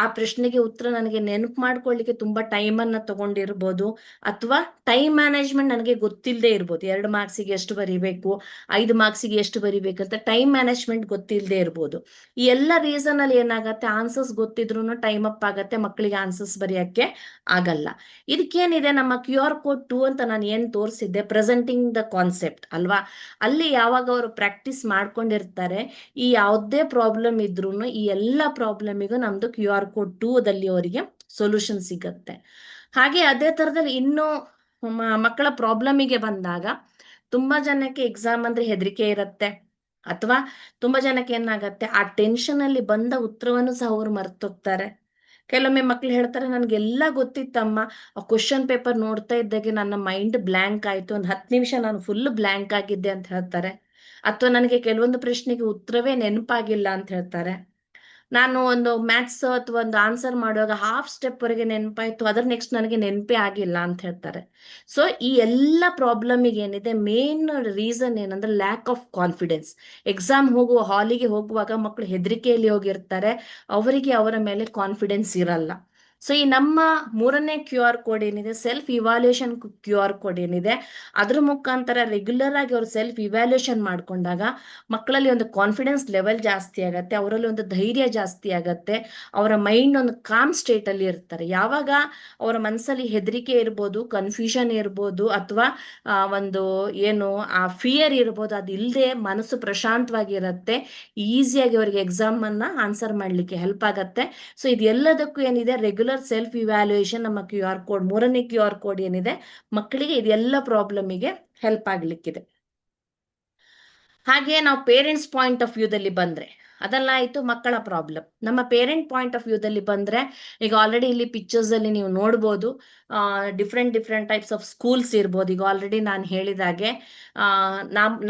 ಆ ಪ್ರಶ್ನೆಗೆ ಉತ್ತರ ನನಗೆ ನೆನಪು ಮಾಡ್ಕೊಳ್ಳಿಕ್ಕೆ ತುಂಬಾ ಟೈಮ್ ಅನ್ನ ತಗೊಂಡಿರ್ಬೋದು, ಅಥವಾ ಟೈಮ್ ಮ್ಯಾನೇಜ್ಮೆಂಟ್ ನನಗೆ ಗೊತ್ತಿಲ್ಲದೆ ಇರ್ಬೋದು. 2 ಮಾರ್ಕ್ಸಿಗೆ ಎಷ್ಟು ಬರಿಬೇಕು, 5 ಮಾರ್ಕ್ಸಿಗೆ ಎಷ್ಟು ಬರಿಬೇಕು ಅಂತ ಟೈಮ್ ಮ್ಯಾನೇಜ್ಮೆಂಟ್ ಗೊತ್ತಿಲ್ಲದೆ ಇರ್ಬೋದು. ಈ ಎಲ್ಲ ರೀಸನ್ ಅಲ್ಲಿ ಏನಾಗತ್ತೆ, ಆನ್ಸರ್ಸ್ ಗೊತ್ತಿದ್ರು ಟೈಮ್ ಅಪ್ ಆಗತ್ತೆ, ಮಕ್ಕಳಿಗೆ ಆನ್ಸರ್ಸ್ ಬರೆಯಕ್ಕೆ ಆಗಲ್ಲ. ಇದಕ್ಕೇನಿದೆ, ನಮ್ಮ QR ಕೋಡ್ 2 ಅಂತ ನಾನು ಏನ್ ತೋರಿಸಿದ್ದೆ, ಪ್ರೆಸೆಂಟಿಂಗ್ ದ ಕಾನ್ಸೆಪ್ಟ್ ಅಲ್ವಾ, ಅಲ್ಲಿ ಯಾವಾಗ ಅವರು ಪ್ರಾಕ್ಟೀಸ್ ಮಾಡ್ಕೊಂಡಿರ್ತಾರೆ ಈ ಯಾವುದೇ ಪ್ರಾಬ್ಲಮ್ ಇದ್ರೂ ಈ ಎಲ್ಲ ಪ್ರಾಬ್ಲಮಿಗೂ ನಮ್ದು QR ಕೋಡ್ 2 ದಲ್ಲಿ ಅವರಿಗೆ ಸೊಲ್ಯೂಷನ್ ಸಿಗತ್ತೆ. ಹಾಗೆ ಅದೇ ತರದಲ್ಲಿ ಇನ್ನು ಮಕ್ಕಳ ಪ್ರಾಬ್ಲಮಿಗೆ ಬಂದಾಗ ತುಂಬಾ ಜನಕ್ಕೆ ಎಕ್ಸಾಮ್ ಅಂದ್ರೆ ಹೆದರಿಕೆ ಇರುತ್ತೆ, ಅಥವಾ ತುಂಬಾ ಜನಕ್ಕೆ ಏನಾಗತ್ತೆ ಆ ಟೆನ್ಷನ್ ಅಲ್ಲಿ ಬಂದ ಉತ್ತರವನ್ನು ಸಹ ಅವ್ರು ಮರ್ತೋಗ್ತಾರೆ. ಕೆಲವೊಮ್ಮೆ ಮಕ್ಳು ಹೇಳ್ತಾರೆ ನನ್ಗೆಲ್ಲ ಗೊತ್ತಿತ್ತಮ್ಮ, ಆ ಕ್ವಶನ್ ಪೇಪರ್ ನೋಡ್ತಾ ಇದ್ದಾಗೆ ನನ್ನ ಮೈಂಡ್ ಬ್ಲ್ಯಾಂಕ್ ಆಯ್ತು, ಒಂದು 10 ನಿಮಿಷ ನಾನು ಫುಲ್ ಬ್ಲ್ಯಾಂಕ್ ಆಗಿದ್ದೆ ಅಂತ ಹೇಳ್ತಾರೆ. ಅಥವಾ ನನಗೆ ಕೆಲವೊಂದು ಪ್ರಶ್ನೆಗೆ ಉತ್ತರವೇ ನೆನಪಾಗಿಲ್ಲ ಅಂತ ಹೇಳ್ತಾರೆ. ನಾನು ಒಂದು ಮ್ಯಾಥ್ಸ್ ಅಥವಾ ಒಂದು ಆನ್ಸರ್ ಮಾಡುವಾಗ ಹಾಫ್ ಸ್ಟೆಪ್ ವರೆಗೆ ನೆನಪಾಯ್ತು, ಅದ್ರ ನೆಕ್ಸ್ಟ್ ನನಗೆ ನೆನಪೇ ಆಗಿಲ್ಲ ಅಂತ ಹೇಳ್ತಾರೆ. ಸೊ ಈ ಎಲ್ಲ ಪ್ರಾಬ್ಲಮಿಗೆ ಏನಿದೆ ಮೇನ್ ರೀಸನ್ ಏನಂದ್ರೆ ಲ್ಯಾಕ್ ಆಫ್ ಕಾನ್ಫಿಡೆನ್ಸ್. ಎಕ್ಸಾಮ್ ಹಾಲಿಗೆ ಹೋಗುವಾಗ ಮಕ್ಕಳು ಹೆದರಿಕೆಯಲ್ಲಿ ಹೋಗಿರ್ತಾರೆ, ಅವರಿಗೆ ಅವರ ಮೇಲೆ ಕಾನ್ಫಿಡೆನ್ಸ್ ಇರಲ್ಲ. ಸೊ ಈ ನಮ್ಮ 3ನೇ QR ಕೋಡ್ ಏನಿದೆ, ಸೆಲ್ಫ್ ಇವ್ಯಾಲ್ಯೂಯೇಷನ್ QR ಕೋಡ್ ಏನಿದೆ, ಅದ್ರ ಮುಖಾಂತರ ರೆಗ್ಯುಲರ್ ಆಗಿ ಅವರು ಸೆಲ್ಫ್ ಇವ್ಯಾಲ್ಯೂಯೇಷನ್ ಮಾಡ್ಕೊಂಡಾಗ ಮಕ್ಕಳಲ್ಲಿ ಒಂದು ಕಾನ್ಫಿಡೆನ್ಸ್ ಲೆವೆಲ್ ಜಾಸ್ತಿ ಆಗತ್ತೆ, ಅವರಲ್ಲಿ ಒಂದು ಧೈರ್ಯ ಜಾಸ್ತಿ ಆಗತ್ತೆ, ಅವರ ಮೈಂಡ್ ಒಂದು ಕಾಮ್ ಸ್ಟೇಟ್ ಅಲ್ಲಿ ಇರ್ತಾರೆ. ಯಾವಾಗ ಅವರ ಮನಸ್ಸಲ್ಲಿ ಹೆದರಿಕೆ ಇರ್ಬೋದು, ಕನ್ಫ್ಯೂಷನ್ ಇರ್ಬೋದು, ಅಥವಾ ಒಂದು ಏನು ಆ ಫಿಯರ್ ಇರ್ಬೋದು, ಅದು ಇಲ್ಲದೆ ಮನಸ್ಸು ಪ್ರಶಾಂತವಾಗಿರುತ್ತೆ, ಈಸಿಯಾಗಿ ಅವರಿಗೆ ಎಕ್ಸಾಮ್ ಅನ್ನ ಆನ್ಸರ್ ಮಾಡ್ಲಿಕ್ಕೆ ಹೆಲ್ಪ್ ಆಗತ್ತೆ. ಸೊ ಇದೆಲ್ಲದಕ್ಕೂ ಏನಿದೆ, ರೆಗ್ಯುಲರ್ ಸೆಲ್ಫ್ ಇವ್ಯಾಲ್ಯೂಯೇಷನ್ ನಮ್ಮ QR ಕೋಡ್, 3ನೇ QR ಕೋಡ್ ಏನಿದೆ, ಮಕ್ಕಳಿಗೆ ಇದೆಲ್ಲ ಪ್ರಾಬ್ಲಮಿಗೆ ಹೆಲ್ಪ್ ಆಗ್ಲಿಕ್ಕಿದೆ. ಹಾಗೆ ನಾವು ಪೇರೆಂಟ್ಸ್ ಪಾಯಿಂಟ್ ಆಫ್ ವ್ಯೂದಲ್ಲಿ ಬಂದ್ರೆ, ಅದೆಲ್ಲ ಆಯ್ತು ಮಕ್ಕಳ ಪ್ರಾಬ್ಲಮ್. ನಮ್ಮ ಪೇರೆಂಟ್ ಪಾಯಿಂಟ್ ಆಫ್ ವ್ಯೂದಲ್ಲಿ ಬಂದ್ರೆ, ಈಗ ಆಲ್ರೆಡಿ ಇಲ್ಲಿ ಪಿಕ್ಚರ್ಸ್ ಅಲ್ಲಿ ನೀವು ನೋಡ್ಬೋದು, ಡಿಫ್ರೆಂಟ್ ಟೈಪ್ಸ್ ಆಫ್ ಸ್ಕೂಲ್ಸ್ ಇರ್ಬೋದು. ಈಗ ಆಲ್ರೆಡಿ ನಾನು ಹೇಳಿದಾಗೆ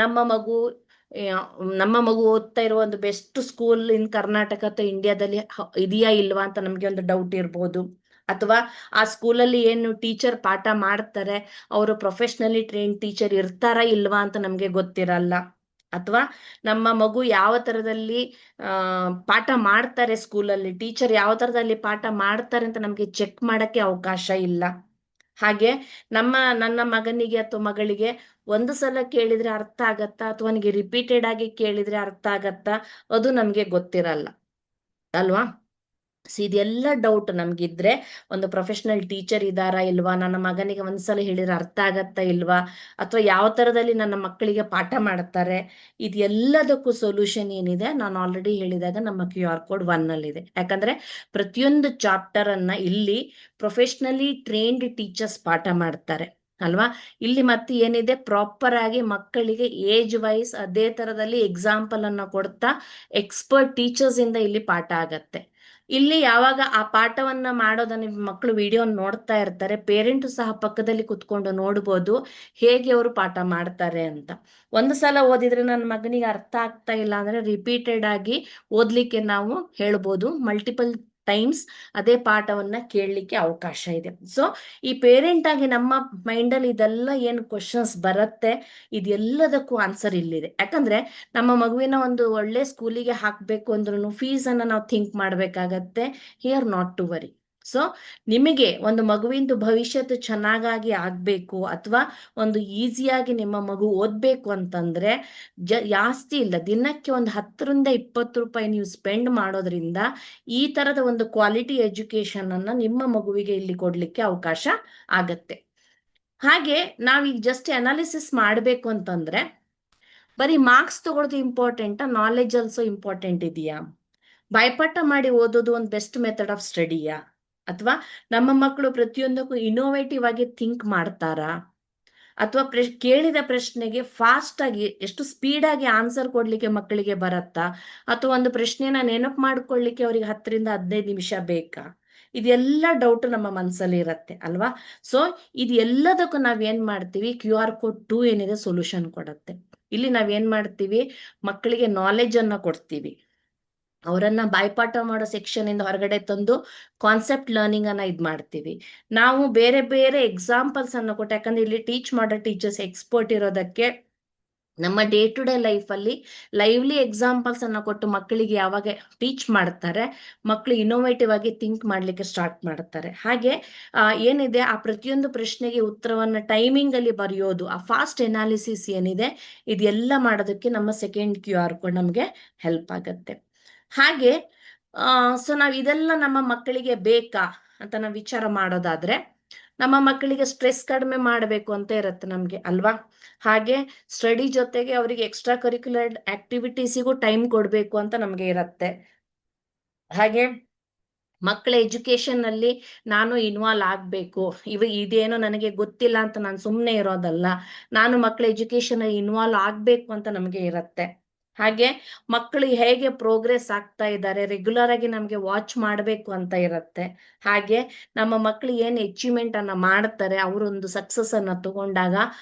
ನಮ್ಮ ಮಗು ನಮ್ಮ ಮಗು ಓದ್ತಾ ಇರೋ ಒಂದು ಬೆಸ್ಟ್ ಸ್ಕೂಲ್ ಇನ್ ಕರ್ನಾಟಕ ಅಥವಾ ಇಂಡಿಯಾದಲ್ಲಿ ಇದೆಯಾ ಇಲ್ವಾ ಅಂತ ನಮ್ಗೆ ಒಂದು ಡೌಟ್ ಇರ್ಬೋದು. ಅಥವಾ ಆ ಸ್ಕೂಲಲ್ಲಿ ಏನು ಟೀಚರ್ ಪಾಠ ಮಾಡ್ತಾರೆ, ಅವರು ಪ್ರೊಫೆಷ್ನಲಿ ಟ್ರೈನ್ ಟೀಚರ್ ಇರ್ತಾರಾ ಇಲ್ವಾ ಅಂತ ನಮ್ಗೆ ಗೊತ್ತಿರಲ್ಲ. ಅಥವಾ ನಮ್ಮ ಮಗು ಯಾವ ತರದಲ್ಲಿ ಪಾಠ ಮಾಡ್ತಾರೆ, ಸ್ಕೂಲಲ್ಲಿ ಟೀಚರ್ ಯಾವ ತರದಲ್ಲಿ ಪಾಠ ಮಾಡ್ತಾರೆ ಅಂತ ನಮ್ಗೆ ಚೆಕ್ ಮಾಡಕ್ಕೆ ಅವಕಾಶ ಇಲ್ಲ. ಹಾಗೆ ನನ್ನ ಮಗನಿಗೆ ಅಥವಾ ಮಗಳಿಗೆ ಒಂದು ಸಲ ಕೇಳಿದ್ರೆ ಅರ್ಥ ಆಗತ್ತಾ, ಅಥವಾ ಅವನಿಗೆ ರಿಪೀಟೆಡ್ ಆಗಿ ಕೇಳಿದ್ರೆ ಅರ್ಥ ಆಗತ್ತಾ, ಅದು ನಮ್ಗೆ ಗೊತ್ತಿರಲ್ಲ ಅಲ್ವಾ. ಸೊ ಇದೆಲ್ಲ ಡೌಟ್ ನಮ್ಗಿದ್ರೆ, ಒಂದು ಪ್ರೊಫೆಷನಲ್ ಟೀಚರ್ ಇದ್ದಾರಾ ಇಲ್ವಾ, ನನ್ನ ಮಗನಿಗೆ ಒಂದ್ಸಲ ಹೇಳಿದ್ರೆ ಅರ್ಥ ಆಗತ್ತಾ ಇಲ್ವಾ, ಅಥವಾ ಯಾವ ತರದಲ್ಲಿ ನನ್ನ ಮಕ್ಕಳಿಗೆ ಪಾಠ ಮಾಡ್ತಾರೆ, ಇದೆಲ್ಲದಕ್ಕೂ ಸೊಲ್ಯೂಷನ್ ಏನಿದೆ, ನಾನು ಆಲ್ರೆಡಿ ಹೇಳಿದಾಗ ನಮ್ಮ QR ಕೋಡ್ 1 ಅಲ್ಲಿದೆ. ಯಾಕಂದ್ರೆ ಪ್ರತಿಯೊಂದು ಚಾಪ್ಟರ್ ಅನ್ನ ಇಲ್ಲಿ ಪ್ರೊಫೆಷನಲಿ ಟ್ರೈನ್ಡ್ ಟೀಚರ್ಸ್ ಪಾಠ ಮಾಡ್ತಾರೆ ಅಲ್ವಾ. ಇಲ್ಲಿ ಮತ್ತೆ ಏನಿದೆ, ಪ್ರಾಪರ್ ಆಗಿ ಮಕ್ಕಳಿಗೆ ಏಜ್ ವೈಸ್ ಅದೇ ತರದಲ್ಲಿ ಎಕ್ಸಾಂಪಲ್ ಅನ್ನ ಕೊಡ್ತಾ ಎಕ್ಸ್ಪರ್ಟ್ ಟೀಚರ್ಸ್ ಇಂದ ಇಲ್ಲಿ ಪಾಠ ಆಗತ್ತೆ. ಇಲ್ಲಿ ಯಾವಾಗ ಆ ಪಾಠವನ್ನ ಮಾಡೋದನ್ನ ಮಕ್ಕಳು ವಿಡಿಯೋ ನೋಡ್ತಾ ಇರ್ತಾರೆ, ಪೇರೆಂಟ್ ಸಹ ಪಕ್ಕದಲ್ಲಿ ಕುತ್ಕೊಂಡು ನೋಡ್ಬೋದು ಹೇಗೆ ಅವರು ಪಾಠ ಮಾಡ್ತಾರೆ ಅಂತ. ಒಂದು ಸಲ ಓದಿದ್ರೆ ನನ್ನ ಮಗನಿಗೆ ಅರ್ಥ ಆಗ್ತಾ ಇಲ್ಲ ಅಂದ್ರೆ ರಿಪೀಟೆಡ್ ಆಗಿ ಓದ್ಲಿಕ್ಕೆ ನಾವು ಹೇಳ್ಬೋದು, ಮಲ್ಟಿಪಲ್ ಟೈಮ್ಸ್ ಅದೇ ಪಾಠವನ್ನ ಕೇಳಲಿಕ್ಕೆ ಅವಕಾಶ ಇದೆ. ಸೊ ಈ ಪೇರೆಂಟ್ ಆಗಿ ನಮ್ಮ ಮೈಂಡಲ್ಲಿ ಇದೆಲ್ಲ ಏನು ಕ್ವಶನ್ಸ್ ಬರುತ್ತೆ, ಇದೆಲ್ಲದಕ್ಕೂ ಆನ್ಸರ್ ಇಲ್ಲಿದೆ. ಯಾಕಂದ್ರೆ ನಮ್ಮ ಮಗುವಿನ ಒಂದು ಒಳ್ಳೆ ಸ್ಕೂಲಿಗೆ ಹಾಕ್ಬೇಕು ಅಂದ್ರೂ ಫೀಸ್ ಅನ್ನ ನಾವು ಥಿಂಕ್ ಮಾಡ್ಬೇಕಾಗತ್ತೆ. Here not to worry. So ನಿಮಗೆ ಒಂದು ಮಗುವಿಂದು ಭವಿಷ್ಯತ್ತು ಚೆನ್ನಾಗಾಗಿ ಆಗ್ಬೇಕು, ಅಥವಾ ಒಂದು ಈಸಿಯಾಗಿ ನಿಮ್ಮ ಮಗು ಓದ್ಬೇಕು ಅಂತಂದ್ರೆ ಜಾಸ್ತಿ ಇಲ್ಲ, ದಿನಕ್ಕೆ ಒಂದು 10ರಿಂದ 20 ರೂಪಾಯಿ ನೀವು ಸ್ಪೆಂಡ್ ಮಾಡೋದ್ರಿಂದ ಈ ತರದ ಒಂದು ಕ್ವಾಲಿಟಿ ಎಜುಕೇಶನ್ ಅನ್ನ ನಿಮ್ಮ ಮಗುವಿಗೆ ಇಲ್ಲಿ ಕೊಡ್ಲಿಕ್ಕೆ ಅವಕಾಶ ಆಗತ್ತೆ. ಹಾಗೆ ನಾವೀಗ ಜಸ್ಟ್ ಅನಾಲಿಸಿಸ್ ಮಾಡ್ಬೇಕು ಅಂತಂದ್ರೆ, ಬರೀ ಮಾರ್ಕ್ಸ್ ತಗೊಳ್ಳೋದು ಇಂಪಾರ್ಟೆಂಟ್, ನಾಲೆಜ್ ಆಲ್ಸೋ ಇಂಪಾರ್ಟೆಂಟ್ ಇದೆಯಾ, ಬಾಯ್ಪಾಠ ಮಾಡಿ ಓದೋದು ಒಂದು ಬೆಸ್ಟ್ ಮೆಥಡ್ ಆಫ್ ಸ್ಟಡಿಯಾ, ಅಥವಾ ನಮ್ಮ ಮಕ್ಕಳು ಪ್ರತಿಯೊಂದಕ್ಕೂ ಇನೋವೇಟಿವ್ ಆಗಿ ಥಿಂಕ್ ಮಾಡ್ತಾರಾ, ಅಥವಾ ಕೇಳಿದ ಪ್ರಶ್ನೆಗೆ ಫಾಸ್ಟ್ ಆಗಿ ಎಷ್ಟು ಸ್ಪೀಡ್ ಆಗಿ ಆನ್ಸರ್ ಕೊಡ್ಲಿಕ್ಕೆ ಮಕ್ಕಳಿಗೆ ಬರತ್ತಾ, ಅಥವಾ ಒಂದು ಪ್ರಶ್ನೆನ ನೆನಪು ಮಾಡ್ಕೊಳ್ಳಿಕ್ಕೆ ಅವರಿಗೆ 10ರಿಂದ 15 ನಿಮಿಷ ಬೇಕಾ, ಇದೆಲ್ಲ ಡೌಟ್ ನಮ್ಮ ಮನಸ್ಸಲ್ಲಿ ಇರತ್ತೆ ಅಲ್ವಾ. ಸೊ ಇದೆಲ್ಲದಕ್ಕೂ ನಾವೇನ್ ಮಾಡ್ತೀವಿ, QR ಕೋಡ್ 2 ಏನಿದೆ ಸೊಲ್ಯೂಷನ್ ಕೊಡತ್ತೆ. ಇಲ್ಲಿ ನಾವೇನ್ ಮಾಡ್ತೀವಿ, ಮಕ್ಕಳಿಗೆ ನಾಲೆಜ್ ಅನ್ನ ಕೊಡ್ತೀವಿ, ಅವರನ್ನ ಬಾಯ್ಪಾಠ ಮಾಡೋ ಸೆಕ್ಷನ್ ಇಂದ ಹೊರಗಡೆ ತಂದು ಕಾನ್ಸೆಪ್ಟ್ ಲರ್ನಿಂಗ್ ಅನ್ನ ಮಾಡ್ತೀವಿ. ನಾವು ಬೇರೆ ಬೇರೆ ಎಕ್ಸಾಂಪಲ್ಸ್ ಅನ್ನ ಕೊಟ್ಟು, ಯಾಕಂದ್ರೆ ಇಲ್ಲಿ ಟೀಚ್ ಮಾಡೋ ಟೀಚರ್ಸ್ ಎಕ್ಸ್ಪರ್ಟ್ ಇರೋದಕ್ಕೆ ನಮ್ಮ ಡೇ ಟು ಡೇ ಲೈಫ್ ಅಲ್ಲಿ ಲೈವ್ಲಿ ಎಕ್ಸಾಂಪಲ್ಸ್ ಅನ್ನ ಕೊಟ್ಟು ಮಕ್ಕಳಿಗೆ ಯಾವಾಗ ಟೀಚ್ ಮಾಡ್ತಾರೆ, ಮಕ್ಕಳು ಇನೋವೇಟಿವ್ ಆಗಿ ಥಿಂಕ್ ಮಾಡ್ಲಿಕ್ಕೆ ಸ್ಟಾರ್ಟ್ ಮಾಡ್ತಾರೆ. ಹಾಗೆ ಏನಿದೆ, ಆ ಪ್ರತಿಯೊಂದು ಪ್ರಶ್ನೆಗೆ ಉತ್ತರವನ್ನ ಟೈಮಿಂಗ್ ಅಲ್ಲಿ ಬರೆಯೋದು, ಆ ಫಾಸ್ಟ್ ಎನಾಲಿಸಿಸ್ ಏನಿದೆ, ಇದೆಲ್ಲ ಮಾಡೋದಕ್ಕೆ ನಮ್ಮ ಸೆಕೆಂಡ್ QR ಕೋಡ್ ನಮ್ಗೆ ಹೆಲ್ಪ್ ಆಗತ್ತೆ. ಹಾಗೆ ಸೊ ನಾವ್ ಇದೆಲ್ಲ ನಮ್ಮ ಮಕ್ಕಳಿಗೆ ಬೇಕಾ ಅಂತ ನಾವು ವಿಚಾರ ಮಾಡೋದಾದ್ರೆ, ನಮ್ಮ ಮಕ್ಕಳಿಗೆ ಸ್ಟ್ರೆಸ್ ಕಡಿಮೆ ಮಾಡಬೇಕು ಅಂತ ಇರುತ್ತೆ ನಮ್ಗೆ ಅಲ್ವಾ. ಹಾಗೆ ಸ್ಟಡಿ ಜೊತೆಗೆ ಅವರಿಗೆ ಎಕ್ಸ್ಟ್ರಾ ಕರಿಕ್ಯುಲರ್ ಆಕ್ಟಿವಿಟೀಸಿಗೂ ಟೈಮ್ ಕೊಡ್ಬೇಕು ಅಂತ ನಮ್ಗೆ ಇರತ್ತೆ. ಹಾಗೆ ಮಕ್ಕಳ ಎಜುಕೇಶನ್ ಅಲ್ಲಿ ನಾನು ಇನ್ವಾಲ್ವ್ ಆಗ್ಬೇಕು, ಇದೇನೋ ನನಗೆ ಗೊತ್ತಿಲ್ಲ ಅಂತ ನಾನು ಸುಮ್ಮನೆ ಇರೋದಲ್ಲ, ನಾನು ಮಕ್ಕಳ ಎಜುಕೇಶನ್ ಅಲ್ಲಿ ಇನ್ವಾಲ್ವ್ ಆಗ್ಬೇಕು ಅಂತ ನಮ್ಗೆ ಇರತ್ತೆ. ಹಾಗೆ ಮಕ್ಕಳು ಹೇಗೆ ಪ್ರೋಗ್ರೆಸ್ ಆಗ್ತಾ ಇದ್ದಾರೆ ರೆಗ್ಯುಲರ್ ಆಗಿ ನಮಗೆ ವಾಚ್ ಮಾಡಬೇಕು ಅಂತ ಇರುತ್ತೆ. ಹಾಗೆ ನಮ್ಮ ಮಕ್ಕಳು ಏನು ಅಚೀವ್ಮೆಂಟ್ ಅನ್ನ ಮಾಡ್ತಾರೆ, ಅವರೊಂದು ಸಕ್ಸಸ್ ಅನ್ನ ತಗೊಂಡಾಗ